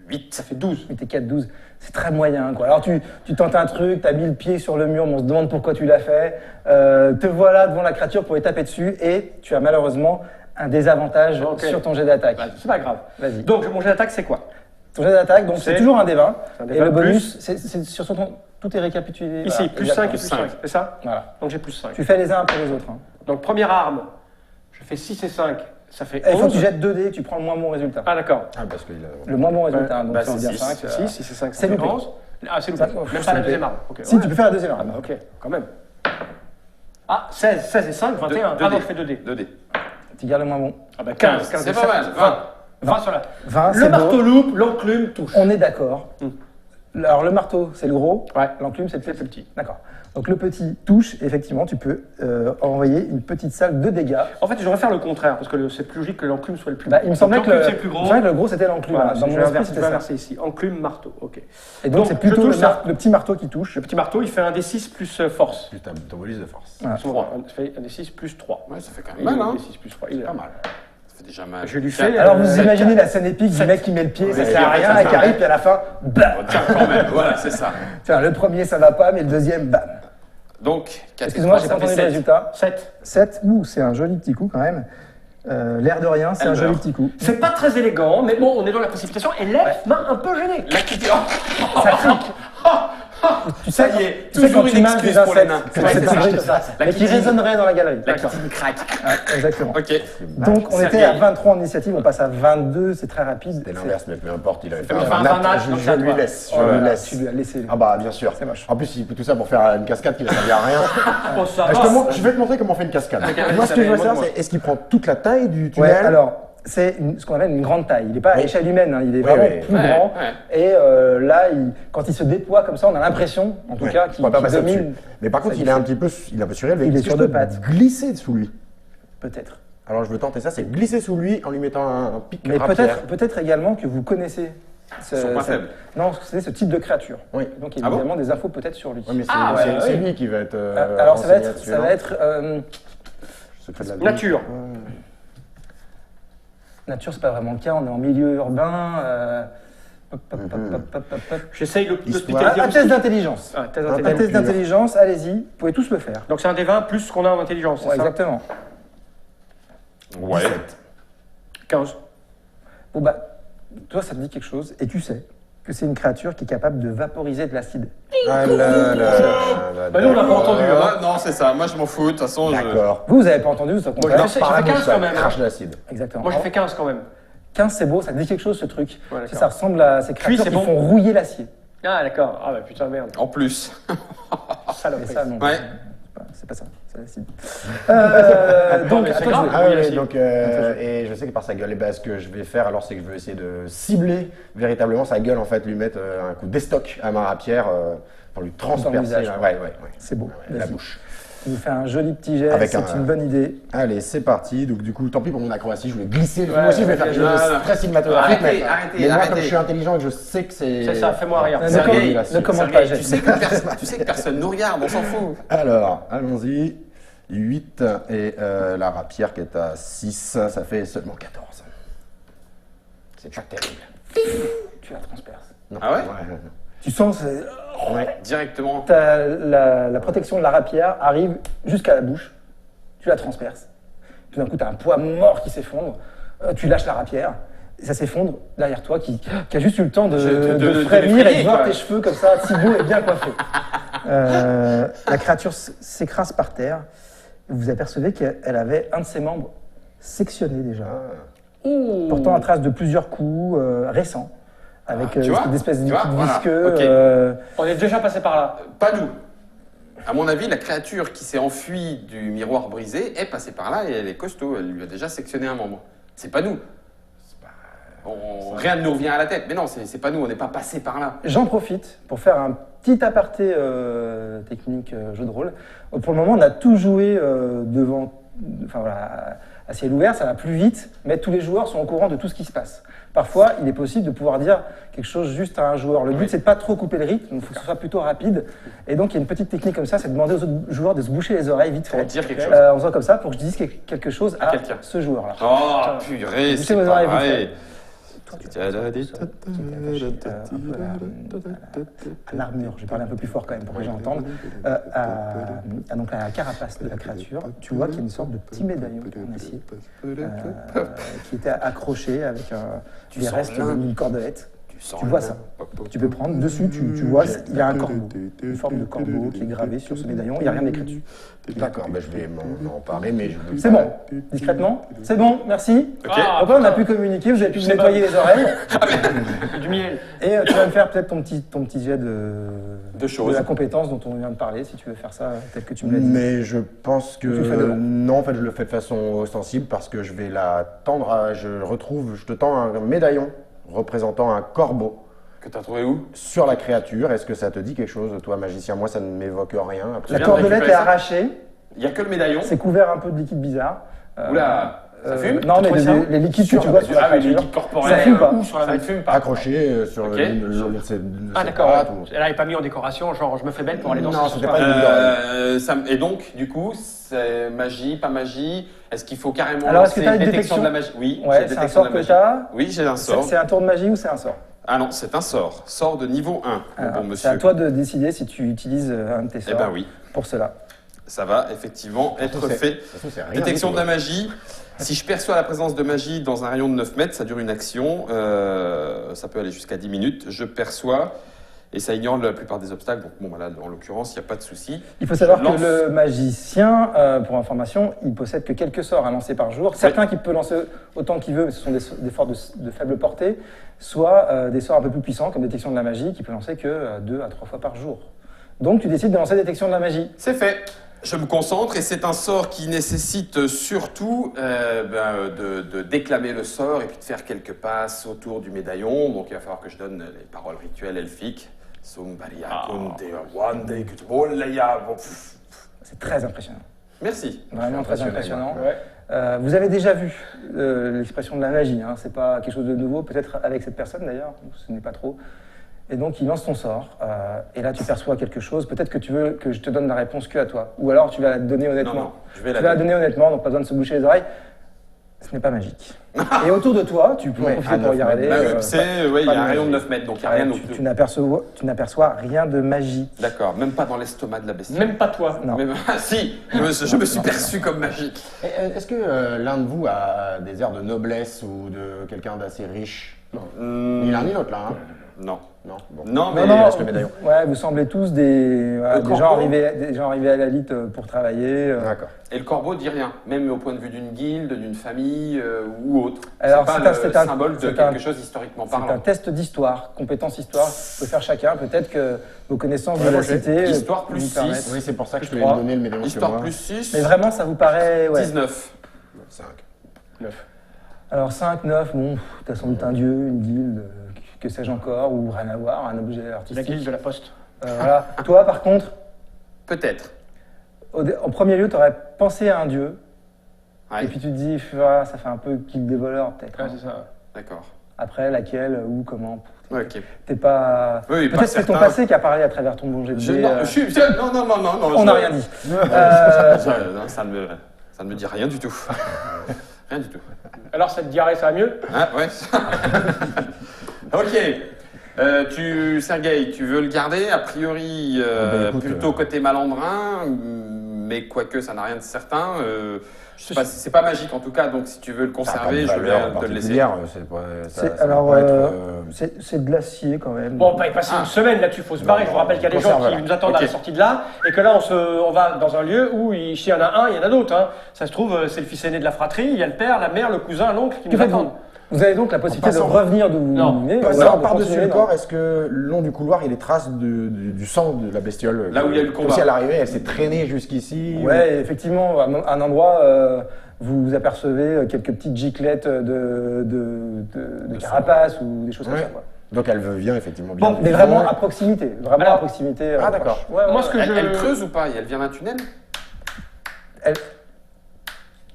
8. Ça fait 12. Mais t'es 4-12, c'est très moyen, quoi. Alors tu tentes un truc, t'as mis le pied sur le mur, mais on se demande pourquoi tu l'as fait. Te voilà devant la créature pour y taper dessus, et tu as malheureusement un désavantage Ok. sur ton jet d'attaque. Bah, c'est pas grave. Vas-y. Donc mon jet d'attaque, c'est quoi? Ton jet d'attaque, donc c'est C'est toujours un D20. un Et D20 le bonus, c'est sur ton... Tout est récapitulé. Ici, voilà, plus 5 et plus exactement. 5, c'est ça? Voilà. Donc j'ai plus 5. Tu fais les uns après les autres. Hein. Donc première arme, je fais 6 et 5, ça fait Et il faut 11. que tu jettes 2 dés, tu prends le moins bon résultat. Ah d'accord. Ah, parce qu'il a. Le moins bon résultat, Ouais. donc Bah, ça veut c'est dire 6, 5. 6, 6 et 5, c'est loupé. 11. Ah, c'est loupé. Ça, Même c'est pas la loupé. deuxième arme. Ok, Si, ouais. tu peux faire la deuxième arme. Ok, quand même. Ah, 16 et 5, 21. Deux Ah non, dés. je fais 2 dés. 2D. Tu gardes le moins bon. Ah bah 15, 15 C'est et pas 7, mal. 20. 20 sur la... 20, Le c'est marteau beau. loupe, l'enclume touche. On est d'accord. Alors le marteau, c'est le gros. Ouais. L'enclume, c'est le C'est petit. le petit. D'accord. Donc le petit touche, effectivement, tu peux envoyer une petite salve de dégâts. En fait, je devrais faire le contraire, parce que c'est plus logique que l'enclume soit le plus Bah, gros. il me semblait Donc, que l'enclume, c'est le plus gros. le gros, c'était l'enclume. Voilà, Dans je mon vais esprit, inverser, je c'était vais ça. inverser ici. Enclume, marteau, ok. Et donc, c'est je plutôt touche ça. le petit marteau qui touche. Le petit marteau, il fait un D6 plus force. Plus ton bonus de force. Voilà. Ça fait un D6 plus 3. Ouais, ça fait quand même Il mal, est hein. D6 plus 3. Il est Pas mal. fait déjà mal. Je lui fais. Alors vous sept. imaginez la scène épique du mec qui met le pied, ça Ouais, sert à et rien, après, et qui arrive, puis à la fin, bam. Oh, tiens, quand même, voilà, c'est ça. Tiens, le premier ça va pas, mais le deuxième, bam. Donc, 4 Excuse-moi, j'ai pas entendu le résultat. 7. 7, c'est un joli petit coup quand même. L'air de rien, c'est un Elle joli meurt. petit coup. C'est pas très élégant, mais bon, on est dans la précipitation et l'elfe m'a un peu gêné. La qui Ça pique. Tu sais, Ça y est, tu sais toujours quand une tu manges excuse des pour les insectes, nains. c'est Ouais, c'est c'est ça, ça, c'est c'est ça. ça. La Mais qui kitty. résonnerait dans la galerie. La kitty craque. Ouais, exactement. Ok. Donc on était Sergei. à 23 en initiative, on passe à 22, c'est très rapide. C'était l'inverse, mais peu importe, il avait fait Enfin, un un match, je, donc je c'est à lui toi. laisse, je Oh là lui là, laisse. tu lui as laissé. Ah bah bien sûr. C'est moche. En plus, tout ça pour faire une cascade qui ne servait à rien. Oh, ça Ah, va. je vais te montrer comment on fait une cascade. Ok, Moi, ce que je veux montre-moi. savoir, c'est est-ce qu'il prend toute la taille du Ouais, tunnel? alors c'est ce qu'on appelle une grande taille. Il n'est pas à Oui. échelle humaine, hein, il est Oui, vraiment oui. plus Ouais, grand. ouais. Et là, quand il se déploie comme ça, on a l'impression, en tout Ouais, cas, on qu'il va pas passer domine. au-dessus. Mais par contre, Ça il est un peu surélevé. Il est Est-ce que sur je deux peux pattes. Glisser sous lui. Peut-être. Alors je veux tenter ça, c'est glisser sous lui en lui mettant un pic Mais rapière. peut-être également que vous connaissez Son point faible. Non, c'est ce type de créature. Oui. Donc il y Ah a bon évidemment des infos peut-être sur lui. Ouais, mais c'est Ah, c'est- ouais, c'est ouais. lui qui va être. Alors ça va renseigné être, là-dessus, ça non va être Secret de la vie. Nature. nature, c'est pas vraiment le cas. On est en milieu urbain. Hop, hop, hop, hop, hop, hop, hop. J'essaye Histoire. Un test d'intelligence. Ah, test Un d'intelligence. test d'intelligence, allez-y. Vous pouvez tous le faire. Donc c'est un des 20 plus ce qu'on a en intelligence, Ouais, c'est ça exactement. Ouais. 15. Bon bah, toi, ça te dit quelque chose, et tu sais que c'est une créature qui est capable de vaporiser de l'acide. Ah là là là. Bah nous, on l'a pas entendu. Hein. Non, c'est ça. Moi, je m'en fous. De toute façon, je... D'accord. Vous avez pas entendu, ça compte Moi, pas. je sais, Par j'ai la fait bouche, 15 ça quand même. crache de l'acide. Exactement. Moi j'ai fait 15 quand même. 15, c'est beau, ça te dit quelque chose, ce truc. Ouais, Tu sais, d'accord. ça ressemble à ces créatures c'est qui bon. font rouiller l'acier. Ah d'accord. Ah bah putain merde. En plus. Mais ça, non. Ouais. C'est pas ça, c'est l'acide. Non, Donc, mais c'est attends, je grave. vais- Ah Oui, ouais, aussi. donc et je sais que par sa gueule, et ben, ce que je vais faire alors, c'est que je vais essayer de cibler véritablement sa gueule en fait, lui mettre un coup d'estoc à ma rapière pour lui transpercer. visage, là. quoi. Ouais. C'est beau. Ouais, la Vas-y. bouche. Tu nous fais un joli petit geste, Avec c'est un- une bonne idée. Allez, c'est parti. Donc du coup, tant pis pour mon acrobatie, je vais glisser. Ouais, moi aussi, je vais faire ouais, quelque chose de ouais. très cinématographique. Arrêtez, mais arrêtez, mais moi, arrêtez. comme je suis intelligent et que je sais que c'est. C'est ça, fais-moi rire. Ne Sergei, ne commente Sergei, pas, tu Jess. sais que personne nous regarde, on s'en fout. Alors, allons-y. 8 et la rapière qui est à 6, ça fait seulement 14. C'est pas terrible. Tu la transperces. Non. Ah ouais Tu sens Ouais. Directement. la protection de la rapière arrive jusqu'à la bouche. Tu la transperces. Tout d'un coup, tu as un poids mort qui s'effondre. Tu lâches la rapière. Et ça s'effondre derrière toi qui a juste eu le temps de frémir et de m'effrayer, voir quoi. tes cheveux comme ça, si beau et bien coiffés. La créature s'écrase par terre. Vous apercevez qu'elle avait un de ses membres sectionné déjà, portant la trace de plusieurs coups récents, avec Ah, tu vois une espèce de Tu vois, liquide voilà. visqueux. Ok. On est déjà passé par là. Pas nous. À mon avis, la créature qui s'est enfuie du miroir brisé est passée par là et elle est costaud. Elle lui a déjà sectionné un membre. C'est pas nous. Rien ne nous revient à la tête. Mais non, c'est pas nous. On n'est pas passé par là. J'en profite pour faire un petit aparté technique jeu de rôle. Pour le moment, on a tout joué enfin voilà, à ciel ouvert, ça va plus vite, mais tous les joueurs sont au courant de tout ce qui se passe. Parfois, il est possible de pouvoir dire quelque chose juste à un joueur. Le but, Oui. c'est de pas trop couper le rythme, il faut que ce soit plutôt rapide. Et donc, il y a une petite technique comme ça, c'est de demander aux autres joueurs de se boucher les oreilles vite Pour fait. dire quelque chose. En faisant comme ça, pour que je dise quelque chose à quelqu'un. ce joueur-là. Oh, purée, Bouchez c'est vos pas oreilles vite vrai. À l'armure, je vais parler un peu plus fort quand même pour que les gens entendent, donc à la carapace de la créature, tu vois qu'il y a une sorte de petit médaillon en acier qui était accroché avec des sens restes l'un. d'une cordelette. sens Tu vois le ça. nain. Tu peux prendre dessus, tu vois, il y a un corbeau, une forme de corbeau qui est gravé sur ce médaillon, il n'y a rien d'écrit dessus. D'accord, ben, je vais m'en parler, mais je veux C'est bon, discrètement. C'est bon, merci. Ok. Ah, Donc là, on a pu communiquer, vous avez pu C'est nettoyer les oreilles. Du miel. Et tu vas me faire peut-être ton petit jet de choses. la compétence dont on vient de parler, si tu veux faire ça, tel que tu me l'as dit. Mais je pense que Tu le fais devant. non, en fait, je le fais de façon ostensible parce que je vais la tendre. Je te tends un médaillon représentant un corbeau Que t'as trouvé où? sur la créature. Est-ce que ça te dit quelque chose, toi, magicien? Moi, ça ne m'évoque rien. La viens de cordelette est récupérer ça arrachée, Il n'y a que le médaillon. c'est couvert un peu de liquide bizarre. Oula. Ça fume? Non, mais trouvé ça les liquides que Sur tu la vois sur la Ah oui, les peinture. liquides corporels. Ça fume pas. Ou sur la Ça ne main. fume pas. Accroché sur Ok. Ah d'accord. Elle n'avait pas mis en décoration, genre je me fais belle pour aller danser Non, ce c'était soir. pas une Et donc, du coup, c'est magie, pas magie? Est-ce qu'il faut carrément Alors, est-ce que lancer t'as une détection de la détection? magie? Oui, Ouais, j'ai c'est un détection sort de la que magie. t'as. Oui, j'ai un sort. C'est un tour de magie ou c'est un sort? Ah non, c'est un sort. Sort de niveau 1, mon Alors, bon c'est monsieur. à toi de décider si tu utilises un de tes Eh sorts ben oui, pour cela. ça va effectivement être c'est- fait. De toute façon, c'est rien Détection du de tout, la magie. Si je perçois la présence de magie dans un rayon de 9 mètres, ça dure une action. Ça peut aller jusqu'à 10 minutes. Je perçois et ça ignore la plupart des obstacles. Donc, bon, voilà, en l'occurrence, il n'y a pas de souci. Il faut savoir Je que lance. le magicien, pour information, il possède que quelques sorts à lancer par jour. Certains qui peut lancer autant qu'il veut, mais ce sont des sorts de faible portée, soit des sorts un peu plus puissants, comme détection de la magie, qui peut lancer que 2 à 3 fois par jour. Donc tu décides de lancer détection de la magie. C'est fait. Je me concentre et c'est un sort qui nécessite surtout de déclamer le sort et puis de faire quelques passes autour du médaillon. Donc il va falloir que je donne les paroles rituelles elfiques. C'est très impressionnant. Merci. Vraiment très Impressionnant, impressionnant. Ouais. Vous avez déjà vu l'expression de la magie, hein. C'est pas quelque chose de nouveau, peut-être avec cette personne d'ailleurs, ce n'est pas trop. Et donc il lance ton sort, et là tu perçois quelque chose, peut-être que tu veux que je te donne la réponse que à toi, ou alors tu vas la donner honnêtement. Non, je vais Tu la vas la donner. donner honnêtement, donc pas besoin de se boucher les oreilles. Ce n'est pas magique. Et autour de toi, tu peux en Ouais, profiter à pour 9 regarder. Bah, mètres. il y pas a de un rayon de magie. 9 mètres, donc il n'y a rien non tu plus. tu n'aperçois rien de magique. D'accord, même pas dans l'estomac de la bestiole. Même pas toi. Non. Même- Ah, si, je me suis perçu comme magique. Est-ce que l'un de vous a des airs de noblesse ou de quelqu'un d'assez riche? Ni l'un ni l'autre, là. Hein. Non. Non. Bon. Non, mais Non, reste le médaillon. ouais, vous semblez tous des corbeau. gens arrivés à la lite pour travailler. D'accord. Et le corbeau dit rien, même au point de vue d'une guilde, d'une famille ou autre. Alors, c'est c'est pas un- le c'est un- symbole de c'est quelque un- chose historiquement C'est un parlant. test d'histoire, compétence histoire. Vous pouvez faire chacun. Peut-être que vos connaissances Ouais, de la moi, j'ai cité histoire plus vous 6. permettent. Oui, c'est pour ça que je te Plus l'ai trois. donné le médaillon. Histoire chez moi. plus 6, Mais vraiment, ça vous paraît. Ouais. 19. 5. Alors 5, 9, bon, t'as sans doute un dieu, une guilde, que sais-je encore, ou rien à voir, un objet La artistique. guilde de la poste. Voilà. Toi, par contre, Peut-être. en premier lieu, t'aurais pensé à un dieu, Ouais, et puis tu te dis, ah, ça fait un peu kill des voleurs, peut-être. Ouais, hein. c'est ça. d'accord. Après, laquelle, où, comment. Ouais, ok. T'es pas. Oui, pas Peut-être c'est ton certain. passé qui a parlé à travers ton bon jet de dés, Non, non. On n'a rien dit. Non, ça ne me dit rien du tout. Rien du tout. Alors cette diarrhée, ça va mieux? Ah, ouais. Ok. Sergueï, tu veux le garder? A priori, bah, écoute, plutôt côté malandrin, mais quoique ça n'a rien de certain. Je sais pas, c'est pas magique en tout cas, donc si tu veux le conserver, je vais te le laisser. C'est pas, ça, C'est- ça va alors, pas être, c'est de l'acier quand même. Bon, on va y passer une semaine là-dessus, faut se barrer. Je vous rappelle qu'il y a des gens conserve, qui nous attendent à Ok. la sortie de là, et que là, on va dans un lieu où s'il y en a un, il y en a d'autres. Hein. Ça se trouve, c'est le fils aîné de la fratrie, il y a le père, la mère, le cousin, l'oncle qui Que nous faites-vous attendent. Vous avez donc la possibilité de passant- revenir d'où vous Non. venez. Passant ou alors de par-dessus continuer le dans- corps, est-ce que le long du couloir, il y a des traces du sang de la bestiole? Là où il y a eu le Comme combat. si elle arrivait, elle s'est traînée jusqu'ici. Ouais, effectivement, à un endroit, vous apercevez quelques petites giclettes de carapace ou des choses comme Ouais. ça. Quoi. Donc elle vient effectivement bien. Bon, mais vraiment à proximité. Vraiment Alors- à proximité. Ah, d'accord. proche. Ouais, Moi, ce que Elle creuse ou pas? Elle vient d'un tunnel?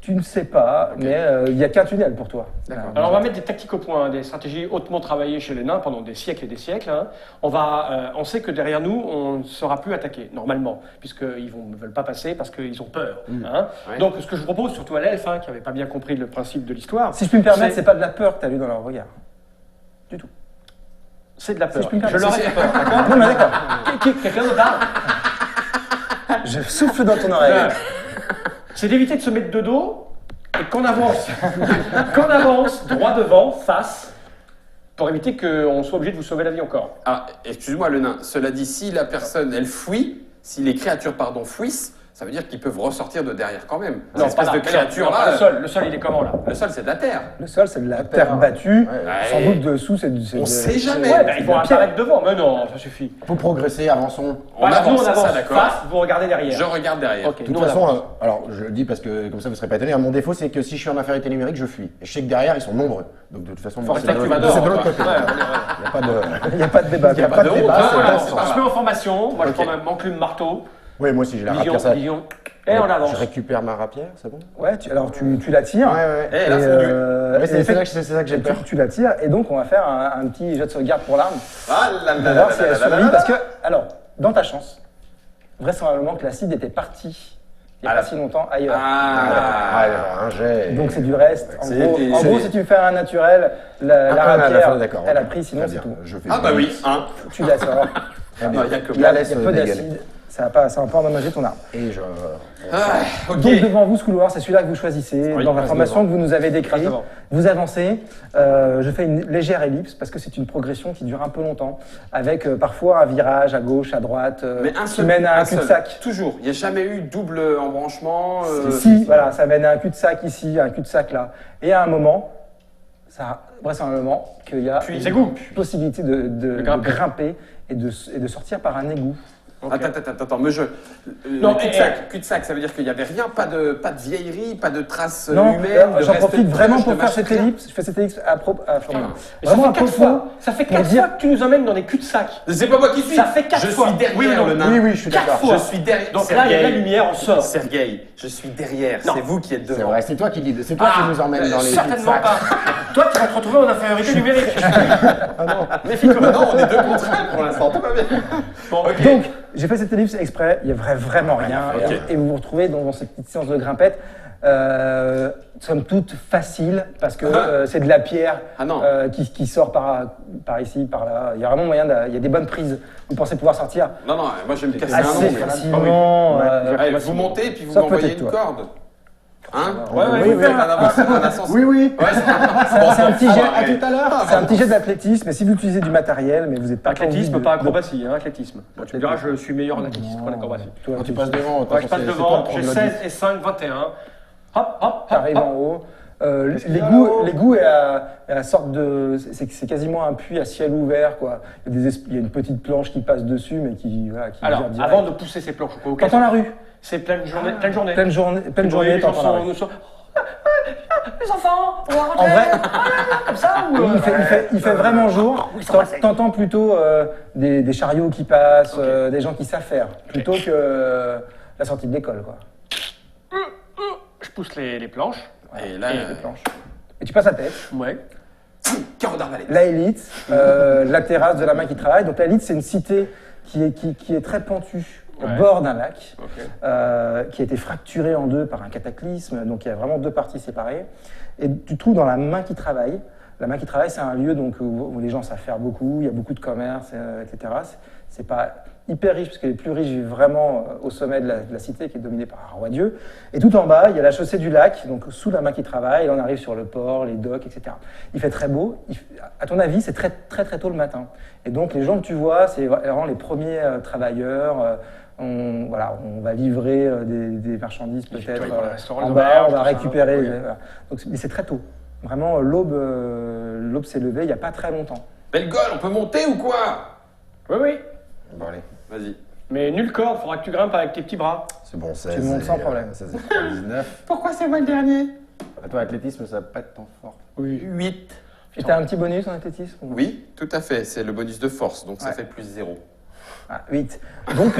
Tu ne sais pas, mais il n'y a qu'un tunnel pour toi. D'accord. Alors on va mettre des tactiques au point, hein, des stratégies hautement travaillées chez les nains pendant des siècles et des siècles. Hein. On sait que derrière nous, on ne sera plus attaqué, normalement, puisqu'ils ne veulent pas passer parce qu'ils ont peur. Hein. Ouais. Donc ce que je vous propose, surtout à l'elfe, hein, qui n'avait pas bien compris le principe de l'histoire, Si je puis me permettre, c'est pas de la peur que tu as lu dans leur regard. Du tout. c'est de la peur. je puis me Je permettre. leur ai fait peur, d'accord? Non, mais d'accord. Quelqu'un me parle. Je souffle dans ton oreille. C'est d'éviter de se mettre de dos et qu'on avance, qu'on avance droit devant, face, pour éviter qu'on soit obligé de vous sauver la vie encore. Ah, excuse-moi le nain. Cela dit, si la personne, elle fuit, si les créatures, fuissent, ça veut dire qu'ils peuvent ressortir de derrière quand même. Cette espèce pas de là, créature non, pas là. le sol, il est comment là? Le sol, c'est de la terre. Le sol, c'est de la terre battue. Sans Ouais. doute dessous, c'est du. On sait jamais. Ouais, ils vont la pierre. apparaître devant, mais non, ça suffit. Faut progresser, avançons. Voilà, nous on ça, avance d'accord. face, vous regardez derrière. Je regarde derrière. Ok, De nous, toute on façon, avance. alors je le dis parce que comme ça vous serez pas étonné, mon défaut c'est que si je suis en infériorité numérique, je fuis. Et je sais que derrière ils sont nombreux. Donc de toute façon, moi, Forcément, c'est tu vas de dehors, l'autre toi. côté. Ouais, on est vrai. Il n'y a pas de. Il n'y a pas de débat. Il y a pas de honte, débat. hein, c'est voilà, pas- c'est On se met en formation, moi Ok. je prends mon plume marteau, Oui, moi aussi j'ai la vision, rapière ça. vision. Et on avance. Je récupère ma rapière, c'est bon? Ouais, alors tu la tires. Ouais. Eh, là, Et, c'est nul. Mais c'est et ça que j'ai peur. tu la tires et donc on va faire un petit jet de sauvegarde pour l'arme. Ah là On là va là voir si là elle là là survit là parce là. que, alors, dans ta chance, vraisemblablement que l'acide était parti il n'y a pas si longtemps ailleurs. Un jet. Donc c'est du reste. En C'est- gros, si tu fais un naturel, la à la rapière, fin, d'accord. elle a ok. pris, sinon Très c'est bien. tout. Je fais Ah bah du oui, mix. hein. Tu la sors. Très bien. Il y a que Il y a laisse peu dégaler. d'acide. Ça va pas endommager ton arme. Et je. Ah, ok. Donc devant vous, ce couloir, c'est celui-là que vous choisissez. Oui, dans la passe formation devant. que vous nous avez décrite, Passe devant. vous avancez. Je fais une légère ellipse parce que c'est une progression qui dure un peu longtemps, avec parfois un virage à gauche, à droite, Mais un qui seul, mène à un seul. cul-de-sac. Toujours. Il n'y a jamais eu double embranchement. Si, voilà, ça mène à un cul-de-sac ici, un cul-de-sac là. Et à un moment, ça vraisemblablement qu'il y a Puis, une égouts. possibilité de grimper. grimper et de sortir par un égout. Attends, mais Non, le cul-de-sac, ça veut dire qu'il n'y avait rien, pas de vieillerie, pas de traces Non, humaines. de j'en restes profite de vraiment flèches, pour de faire machin, cette rien. ellipse. Je fais cette ellipse à propos. Mais Vraiment à propos. Ça fait pour 4 dire- fois que tu nous emmènes dans des cul-de-sac. C'est pas moi qui suis. Ça fait 4 Je fois. suis derrière Oui, le nain. Oui, je suis 4 d'accord. fois. Je suis derrière. Donc là, il y a de la lumière, on sort. Sergueil, je suis derrière. Non. C'est vous qui êtes C'est devant. vrai, c'est toi qui dis. C'est toi qui nous emmène dans les. Certainement cul-de-sac. pas. Toi, tu vas te retrouver en infériorité numérique. Méfie-toi. Non, on est 2 contre 1 pour l'instant, tout va bien. Bon, ok. Donc, j'ai fait cette ellipse exprès, il n'y a vraiment rien. Ok. Et vous vous retrouvez dans cette petite séance de grimpette, somme toute facile, parce que c'est de la pierre Ah non. qui sort par ici, par là. Il y a vraiment moyen, il y a des bonnes prises. Vous pensez pouvoir sortir Non, moi je vais me casser assez un ongle. facilement. Allez, vous montez et puis vous Sauf m'envoyez peut-être une toi. corde. Hein Ouais, Vous oui. faites un ascenseur. Oui. Ouais, C'est un petit jet. à tout à l'heure. C'est un petit jet d'athlétisme, et si vous utilisez du matériel, mais vous n'êtes pas Athlétisme, conduit pas de- acrobatie, hein, athlétisme. Bon, tu me diras, je suis meilleur en athlétisme qu'en acrobatie. Toi, Quand tu passes devant, Ouais, je passe devant, j'ai 16 et 5, 21. Hop, hop, T'arrives hop, en hop. haut. qu'il y a là-haut L'égout est à la sorte de. C'est quasiment un puits à ciel ouvert, quoi. Il y a une petite planche qui passe dessus, mais qui Alors, gère direct. avant de pousser ces planches au T'entends la rue. c'est pleine journée. Pleine journée. Pleine journée, les gens t'entends la rue. sont- Les enfants, on va rentrer. En vrai, Comme ça ou il fait vraiment jour. ils sont passés. T'entends plutôt des chariots qui passent, des gens qui savent faire, plutôt que la sortie de l'école, quoi. Je pousse les planches. Et là, Les planches. Et tu passes à tête. Ouais. carreau d'arbalète. La élite, la terrasse de la main qui travaille. Donc la élite, c'est une cité qui est très pentue au Ouais. bord d'un lac, Ok. qui a été fracturée en deux par un cataclysme. Donc il y a vraiment deux parties séparées. Et tu te trouves dans la main qui travaille. La main qui travaille, c'est un lieu donc, où les gens savent faire beaucoup, il y a beaucoup de commerce, etc. C'est pas hyper riche, parce que les plus riches vivent vraiment au sommet de la cité, qui est dominée par un roi-dieu. Et tout en bas, il y a la chaussée du lac, donc sous la main qui travaille, et on arrive sur le port, les docks, etc. Il fait très beau. À ton avis, c'est très, très, très tôt le matin. Et donc, les gens que tu vois, c'est vraiment les premiers travailleurs. On va livrer des marchandises peut-être il y a le restaurant, en les bas, auberges, on va tout ça, récupérer. oui. Voilà. Donc, mais c'est très tôt. Vraiment, l'aube s'est levée il n'y a pas très longtemps. Belle gueule, on peut monter ou quoi? Oui, oui. Bon, allez. Vas-y. Mais nulle corde, faudra que tu grimpes avec tes petits bras. C'est bon, 16. montes sans et, problème. 16 et 19. Pourquoi c'est moi le dernier? À toi, athlétisme, ça va pas être ton fort. Oui. 8. Et t'as un petit bonus en athlétisme ou- Oui, tout à fait. C'est le bonus de force, donc ça Ouais. fait plus 0. Ah, 8. Donc,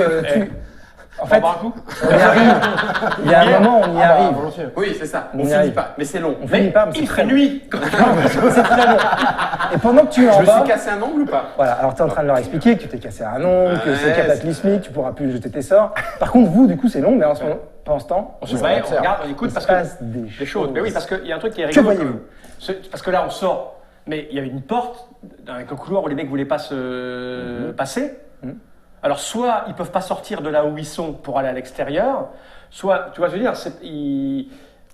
en On fait, va un coup. on y arrive. Il y a un moment, on y arrive. volontiers. Oui, c'est ça. On On y finit arrive. pas, mais c'est long. On finit pas, mais c'est Il très fait long. nuit. C'est très long. Et pendant que tu es Je en me bas, suis cassé un ongle ou pas? voilà, alors tu es en train de leur expliquer que tu t'es cassé un ongle, que c'est Ouais, cataclysmique, tu pourras plus jeter tes sorts. Par contre, vous, du coup, c'est long, mais pendant ce temps, On se Ouais, met, on observe. regarde, on écoute il parce se que passe des choses. Mais oui, parce qu'il y a un truc qui est Que rigolo. voyez-vous? Parce que là, on sort, mais il y avait une porte avec un couloir où les mecs voulaient pas se passer. Mhm. Alors, soit ils peuvent pas sortir de là où ils sont pour aller à l'extérieur, soit, tu vois, je veux dire,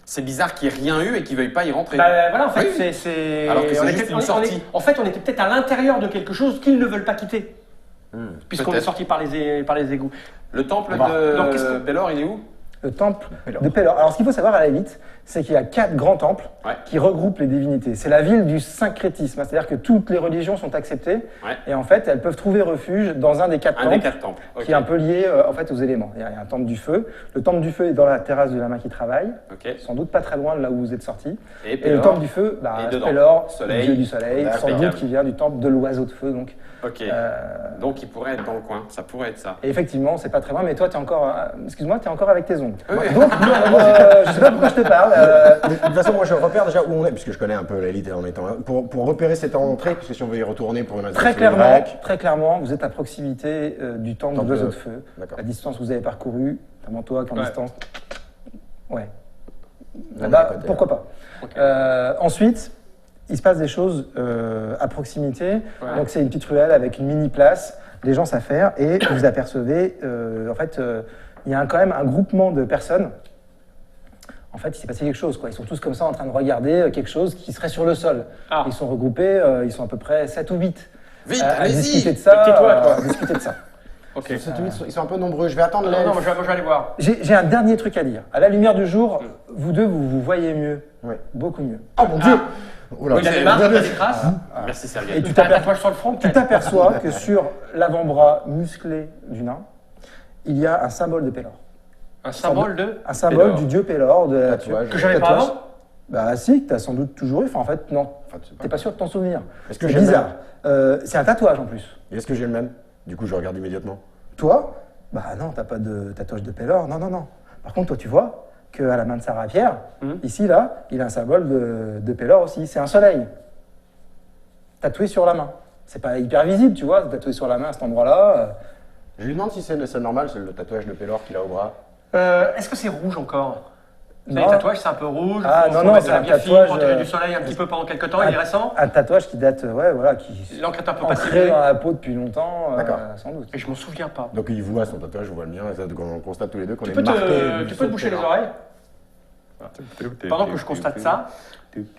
C'est bizarre qu'il n'y ait rien eu et qu'ils ne veuillent pas y rentrer. bah, voilà, en fait, Oui. c'est. Alors que c'est on juste était- une on est- sortie. En fait, on était peut-être à l'intérieur de quelque chose qu'ils ne veulent pas quitter, puisqu'on est Peut-être. sorti par les égouts. Le temple Bah, donc, qu'est-ce de que- Bélor, il est où? Le temple de Pelor. Alors, ce qu'il faut savoir à la élite, c'est qu'il y a 4 grands temples Ouais. qui regroupent les divinités. C'est la ville du syncrétisme, c'est-à-dire que toutes les religions sont acceptées Ouais. et en fait, elles peuvent trouver refuge dans un des 4 Un temples. des 4 temples. Ok. Qui est un peu lié en fait aux éléments. Il y a un temple du feu. Le temple du feu est dans la terrasse de la main qui travaille, Ok. sans doute pas très loin de là où vous êtes sorti. Et Et le Bélor. temple du feu, Et dedans. Pelor, Soleil. dieu du soleil, sans Impeccable. doute qui vient du temple de l'oiseau de feu. Donc, Ok. Donc il pourrait être dans le coin. Ça pourrait être ça. et effectivement, c'est pas très loin. Mais toi, t'es encore, excuse-moi, t'es encore avec tes ongles. longue. Oui. Donc, je sais pas pourquoi je te parle. De toute façon, moi je repère déjà où on est, puisque je connais un peu l'élite en étant. Pour repérer cette entrée, parce que si on veut y retourner pour une raison Très clairement, vous êtes à proximité du temple de Temple l'oiseau de- de feu. D'accord. La distance que vous avez parcourue, notamment toi qui en Ouais. distance. Ouais. On est à Là-bas, côté, pourquoi pas. Ok. Ensuite, il se passe des choses à proximité. Ouais. Donc c'est une petite ruelle avec une mini place, des gens s'affairent et vous apercevez, il y a quand même un groupement de personnes. En fait, il s'est passé quelque chose, quoi. Ils sont tous comme ça en train de regarder quelque chose qui serait sur le sol. Ah. Ils sont regroupés, ils sont à peu près 7 ou 8 Vite, à allez-y. discuter de ça. Tais-toi, toi. à discuter de ça. Ok. Ils sont un peu nombreux, je vais attendre Non, non, l'elfe. moi je vais aller voir. J'ai un dernier truc à dire. À la lumière du jour, vous deux, vous vous voyez mieux. Ouais. Beaucoup mieux. Oh mon dieu Oula. Il a des marques, il a des traces. Merci Sergei. Et tu T'as un t'aperçois tatouage sur le front, tu peut-être. t'aperçois que sur l'avant-bras musclé du nain, il y a un symbole de Pélor. Un symbole de. Un symbole Pélor. du dieu Pélor de la Tatouage. nature. Que j'avais pas Tatouage. avant. Bah si, t'as sans doute toujours eu. Enfin, en fait, non. Enfin, tu sais pas. T'es pas sûr de t'en souvenir. Est-ce que C'est j'ai le bizarre. C'est un tatouage en plus. Et est-ce que j'ai le même? Du coup, je regarde immédiatement. Toi, bah non, t'as pas de tatouage de Pélor. Non, non, non. Par contre, toi, tu vois qu'à la main de Sarah Pierre, ici, là, il a un symbole de Pélor aussi. C'est un soleil. Tatoué sur la main. C'est pas hyper visible, tu vois, tatoué sur la main à cet endroit-là. Je lui demande si c'est normal, c'est le tatouage de Pélor qu'il a au bras. Est-ce que c'est rouge encore? Les Non. tatouages, c'est un peu rouge. Ah, faut non, non, mettre de c'est la un biafine, tatouage, protéger du soleil un petit peu pendant quelques temps. Il est récent. Un tatouage qui date, ouais, voilà, qui L'encre est un peu ancré passée. dans la peau depuis longtemps, D'accord. sans doute. Et je m'en souviens pas. Donc il voit son tatouage, je vois le mien, et ça, donc on constate tous les deux qu'on Tu est peux marqués. te boucher les oreilles? Pendant que je constate ça,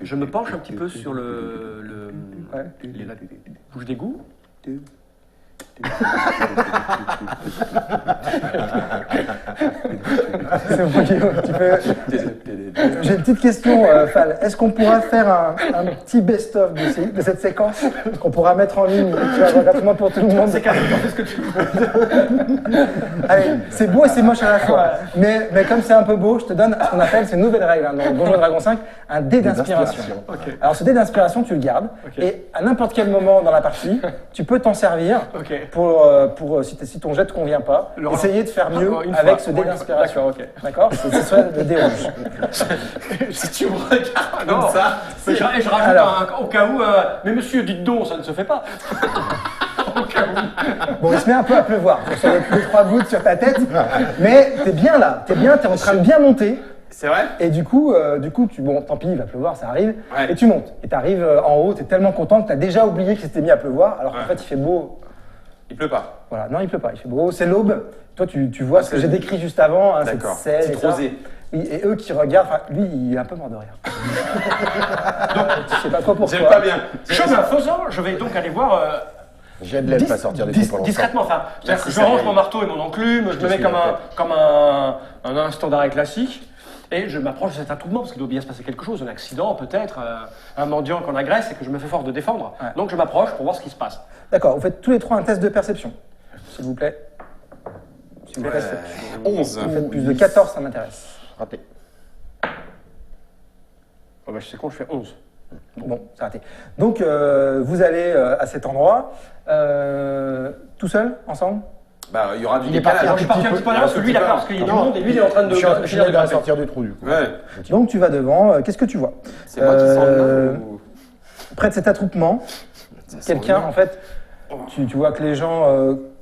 je me penche un petit peu sur Ouais. les bouches d'égout. C'est bon, Guillaume, tu peux... J'ai une petite question, Fal. Est-ce qu'on pourra faire un petit best-of de cette séquence qu'on pourra mettre en ligne, tu vois, gratuitement pour tout le monde? C'est carré, fais ce que tu veux. Allez, c'est beau et c'est moche à la fois. Mais comme c'est un peu beau, je te donne ce qu'on appelle, c'est une nouvelle règle hein, dans Donjons et Dragons 5, un dé d'inspiration. Ok. Alors ce dé d'inspiration, tu le gardes, Ok. et à n'importe quel moment dans la partie, tu peux t'en servir Ok. pour si ton jet ne te convient pas, Le essayer de faire mieux Une avec fois. ce dé Une fois. d'inspiration. D'accord, D'accord C'est soit le dé rouge. Si tu me regardes comme ça, mais je rajoute Alors. au cas où. Mais monsieur, dites donc, ça ne se fait pas. Au cas où. Bon, il se met un peu à pleuvoir sur les 3 gouttes sur ta tête, mais t'es bien là, t'es en train de bien monter. C'est vrai? Et du coup, bon, tant pis, il va pleuvoir, ça arrive. Ouais. Et tu montes. Et tu arrives en haut, tu es tellement content que tu as déjà oublié que c'était mis à pleuvoir, alors qu'en Ouais. fait, il fait beau. Il pleut pas. Voilà, non, il pleut pas, il fait beau. C'est l'aube. Toi, tu vois Ah, ce que c'est- j'ai décrit juste avant, hein, cette D'accord. scène et C'est ça. rosé. Oui, et eux qui regardent, enfin, lui, il est un peu mort de rire. Donc, je sais pas trop pourquoi. J'aime pas bien. Chemin faisant, je vais donc aller voir. J'aide l'elfe à sortir des trous pour l'instant. Discrètement, enfin, c'est-à-dire que je Sergei. range mon marteau et mon enclume, je me mets suis comme d'accord. un instant d'arrêt classique, et je m'approche de cet attroupement, parce qu'il doit bien se passer quelque chose, un accident peut-être, un mendiant qu'on agresse et que je me fais fort de défendre. Ouais. Donc je m'approche pour voir ce qui se passe. D'accord, vous faites tous les trois un test de perception, s'il vous plaît. S'il vous plaît, 11. vous faites plus de 14, ça m'intéresse. Raté. Oh bah, je sais quand je fais 11. Bon, c'est raté. Donc, vous allez à cet endroit, tout seul, ensemble? Bah, il y aura du Il est parti décalage. Je suis parti un petit peu en avance, parce que lui il a peur, parce qu'il y a du Non. monde, et lui il est en train de Je suis en finir de train de grimper. sortir du trou, du coup. Ouais. Donc, tu vas devant. Qu'est-ce que tu vois? C'est moi qui sens Euh, le mal ou- Près de cet attroupement, Ça sent quelqu'un, le en fait, tu vois que les gens,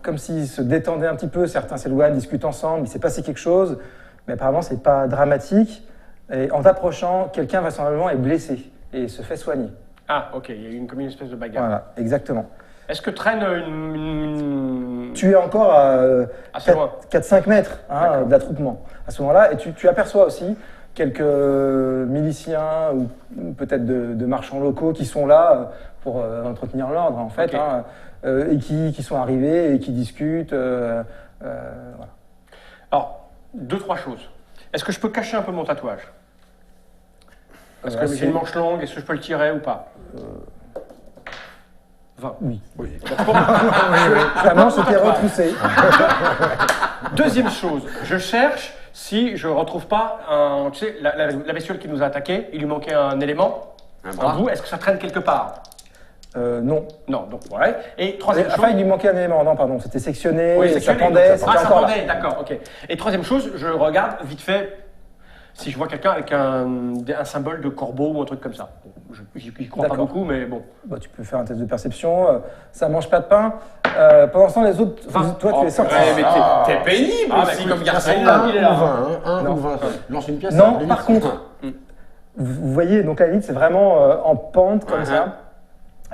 comme s'ils se détendaient un petit peu, certains s'éloignent, discutent ensemble, il s'est passé quelque chose, mais apparemment, c'est pas dramatique. Et en t'approchant, quelqu'un vraisemblablement est blessé et se fait soigner. Ah, ok, il y a eu comme une espèce de bagarre. Voilà, exactement. Est-ce que traîne une... Tu es encore à Assez loin. 4-5 mètres hein, D'accord. d'attroupement à ce moment-là, et tu aperçois aussi quelques miliciens ou peut-être de marchands locaux qui sont là pour entretenir l'ordre en fait, Ok. hein, et qui sont arrivés et qui discutent. Voilà. Alors, 2-3 choses. Est-ce que je peux cacher un peu mon tatouage? Parce que c'est- j'ai une manche longue, est-ce que je peux le tirer ou pas? 20. Oui. Oui. Ta manche était retroussée. Deuxième chose, je cherche si je retrouve pas un, tu sais, la bestiole qui nous a attaqué, il lui manquait un élément, Un un bras. bout, est-ce que ça traîne quelque part? Non. Non, donc ouais. Et troisième chose. Enfin, il lui manquait un élément. Non, pardon, c'était sectionné, Oui, ça sectionné, pendait, donc c'était ah, ça encore là. pendait, d'accord, ok. Et troisième chose, je regarde vite fait si je vois quelqu'un avec un symbole de corbeau ou un truc comme ça. J'y crois pas D'accord. beaucoup, mais bon. Bah, tu peux faire un test de perception. Ça mange pas de pain. Pendant ce temps, les autres, toi, tu es sorti. Ouais, mais t'es pénible Ah, bah, aussi écoute, comme garçon. il est là. 1 Non. ou 20. Lance une pièce. Non, limite. par contre, vous voyez, donc la limite, c'est vraiment en pente comme ça.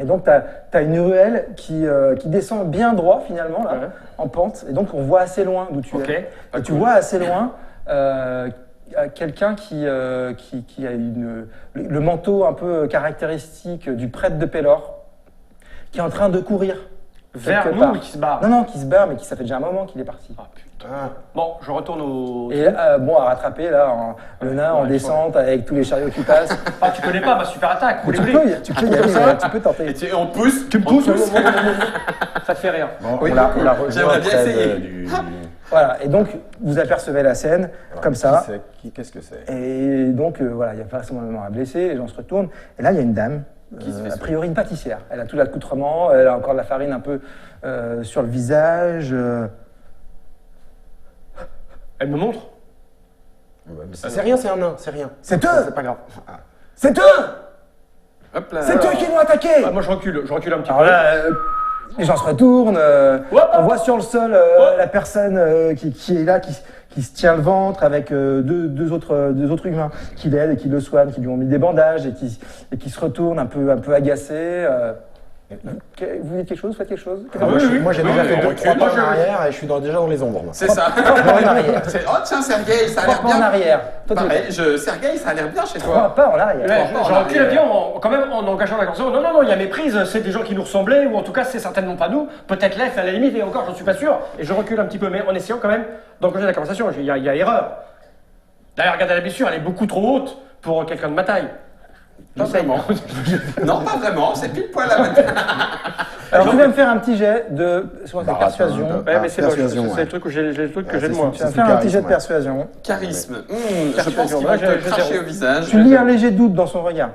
Et donc, tu as une ruelle qui descend bien droit, finalement, là, Ouais. en pente. Et donc, on voit assez loin d'où tu Ok. es. Pas Et tu cool. vois assez loin quelqu'un qui a le manteau un peu caractéristique du prêtre de Pélor, qui est en train de courir. Vers quelque nous part. ou qui se barre? Non, qui se barre, mais ça fait déjà un moment qu'il est parti. Ah, putain. Ah. Bon, je retourne au. Et bon, à rattraper, là, le nain en Ouais, descente avec tous les chariots qui passent. Ah, tu connais pas ma super attaque. Mais tu roulez, peux, roulez. tu peux y aller, tu peux Et tenter. on te pousse. Tu me pousses. Ça te fait rire. Bon, Oui, on la rejoint j'aimerais bien près essayer. du... Voilà, et donc vous apercevez la scène comme ça. Qu'est-ce que c'est? Et donc voilà, il y a forcément un blessé, les gens se retournent. Et là, il y a une dame, Qui se fait a priori une pâtissière. Elle a tout l'accoutrement, elle a encore de la farine un peu sur le visage. Elle me montre. C'est rien, c'est un nain, c'est rien. C'est eux C'est pas grave. Ah. C'est eux Hop là. C'est eux qui l'ont attaqué Ah, moi, je recule un petit Alors peu. là, les gens se retournent, Hop, on voit sur le sol la personne qui est là, qui se tient le ventre avec deux autres humains qui l'aident et qui le soignent, qui lui ont mis des bandages et qui se retournent un peu agacés. Vous dites quelque chose? Faites quelque chose? Moi, j'ai déjà fait on 2-3 recule. pas en arrière et je suis déjà dans les ombres. moi. C'est ça. Pas en arrière. Oh tiens, Sergueï, ça a l'air Trois pas en bien. arrière. Toi, tu Pareil, Sergueï, ça a l'air bien chez Trois toi. pas en arrière. Ouais, pas en je recule arrière. bien quand même en engageant la conversation. Non, il y a méprise, c'est des gens qui nous ressemblaient, ou en tout cas, c'est certainement pas nous. Peut-être l'est à la limite, et encore, j'en suis pas sûr. Et je recule un petit peu, mais en essayant quand même d'engager la conversation. Il y a erreur. D'ailleurs, regardez la blessure, elle est beaucoup trop haute pour quelqu'un de ma taille. Pas vraiment. Non, pas vraiment, c'est pile poil là maintenant. Alors, tu vas me faire un petit jet de Bah, persuasion. attends, Ouais, mais c'est moche, persuasion, c'est ouais. le truc que j'ai de c'est moins. Tu vas me C'est faire du un petit jet de charisme, persuasion. Charisme. Je pense Persuasion. qu'il va Ouais, te j'ai cracher zéro. au visage. Tu lis un léger doute dans son regard.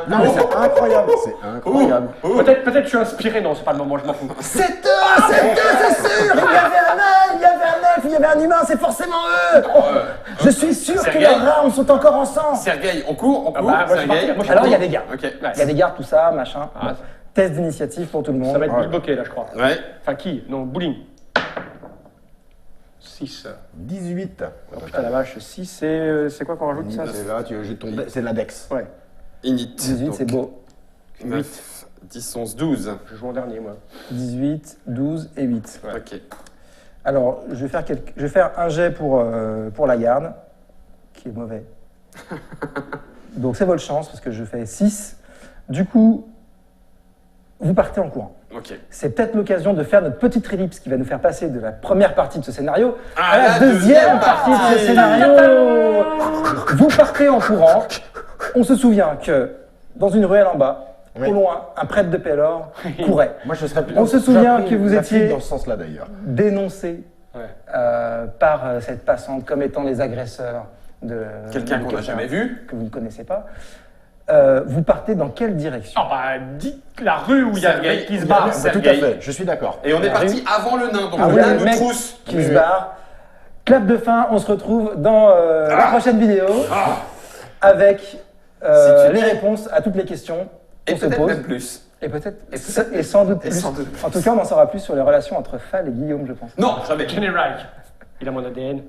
Non, mais c'est incroyable. C'est incroyable. Peut-être je suis inspiré, non, c'est pas le moment, je m'en fous. C'est eux, c'est sûr. Il y avait un nain, il y avait un elfe, il y avait un humain, c'est forcément eux. Je suis sûr que Sergueï. leurs âmes sont encore ensemble. Sergueï, on court, bah, moi, je suis parti. Sergueï. Moi, je Alors, il y a des gardes. Ok. Il y a des gardes, tout ça, machin. Ah, Bon. Test d'initiative pour tout le monde. Ça va être bloqué là, je crois. Ouais. Enfin, qui? Non, bowling. 6. 18. Oh putain, la vache, 6, c'est quoi qu'on rajoute ça? C'est là, c'est de la dex. Ouais, Init. 18, c'est beau. 9, 10, 11, 12. je joue en dernier, moi. 18, 12 et 8. Ouais. Ok. Alors, je vais faire un jet pour la garde, qui est mauvais. Donc, c'est votre chance, parce que je fais 6. Du coup, vous partez en courant. Ok. C'est peut-être l'occasion de faire notre petite ellipse qui va nous faire passer de la première partie de ce scénario Ah, à la la deuxième deuxième partie de ce partie. scénario. Vous partez en courant. On se souvient que dans une ruelle en bas, Oui. au loin, un prêtre de Pélor courait. Moi, je serais plutôt. On se souvient j'ai appris que vous la flic étiez- dans ce sens-là d'ailleurs. Dénoncé Ouais. par cette passante comme étant les agresseurs de Quelqu'un de qu'on n'a jamais vu. que vous ne connaissez pas. Vous partez dans quelle direction? Ah bah, dites la rue où il y a le mec qui se barre. Sergueï. Tout à fait, je suis d'accord. Et on est Ah parti avant le nain, donc Ah le oui, nain le nous mec trousse. qui Oui, se oui. barre. Clap de fin, on se retrouve dans la prochaine vidéo avec Si tu les veux. réponses à toutes les questions Et qu'on se peut-être pose. même plus. Et peut-être, et sans doute Et plus. sans doute plus. En tout cas, on en saura plus sur les relations entre Fall et Guillaume, je pense. Non, jamais. Kenny Reich. Il a mon ADN.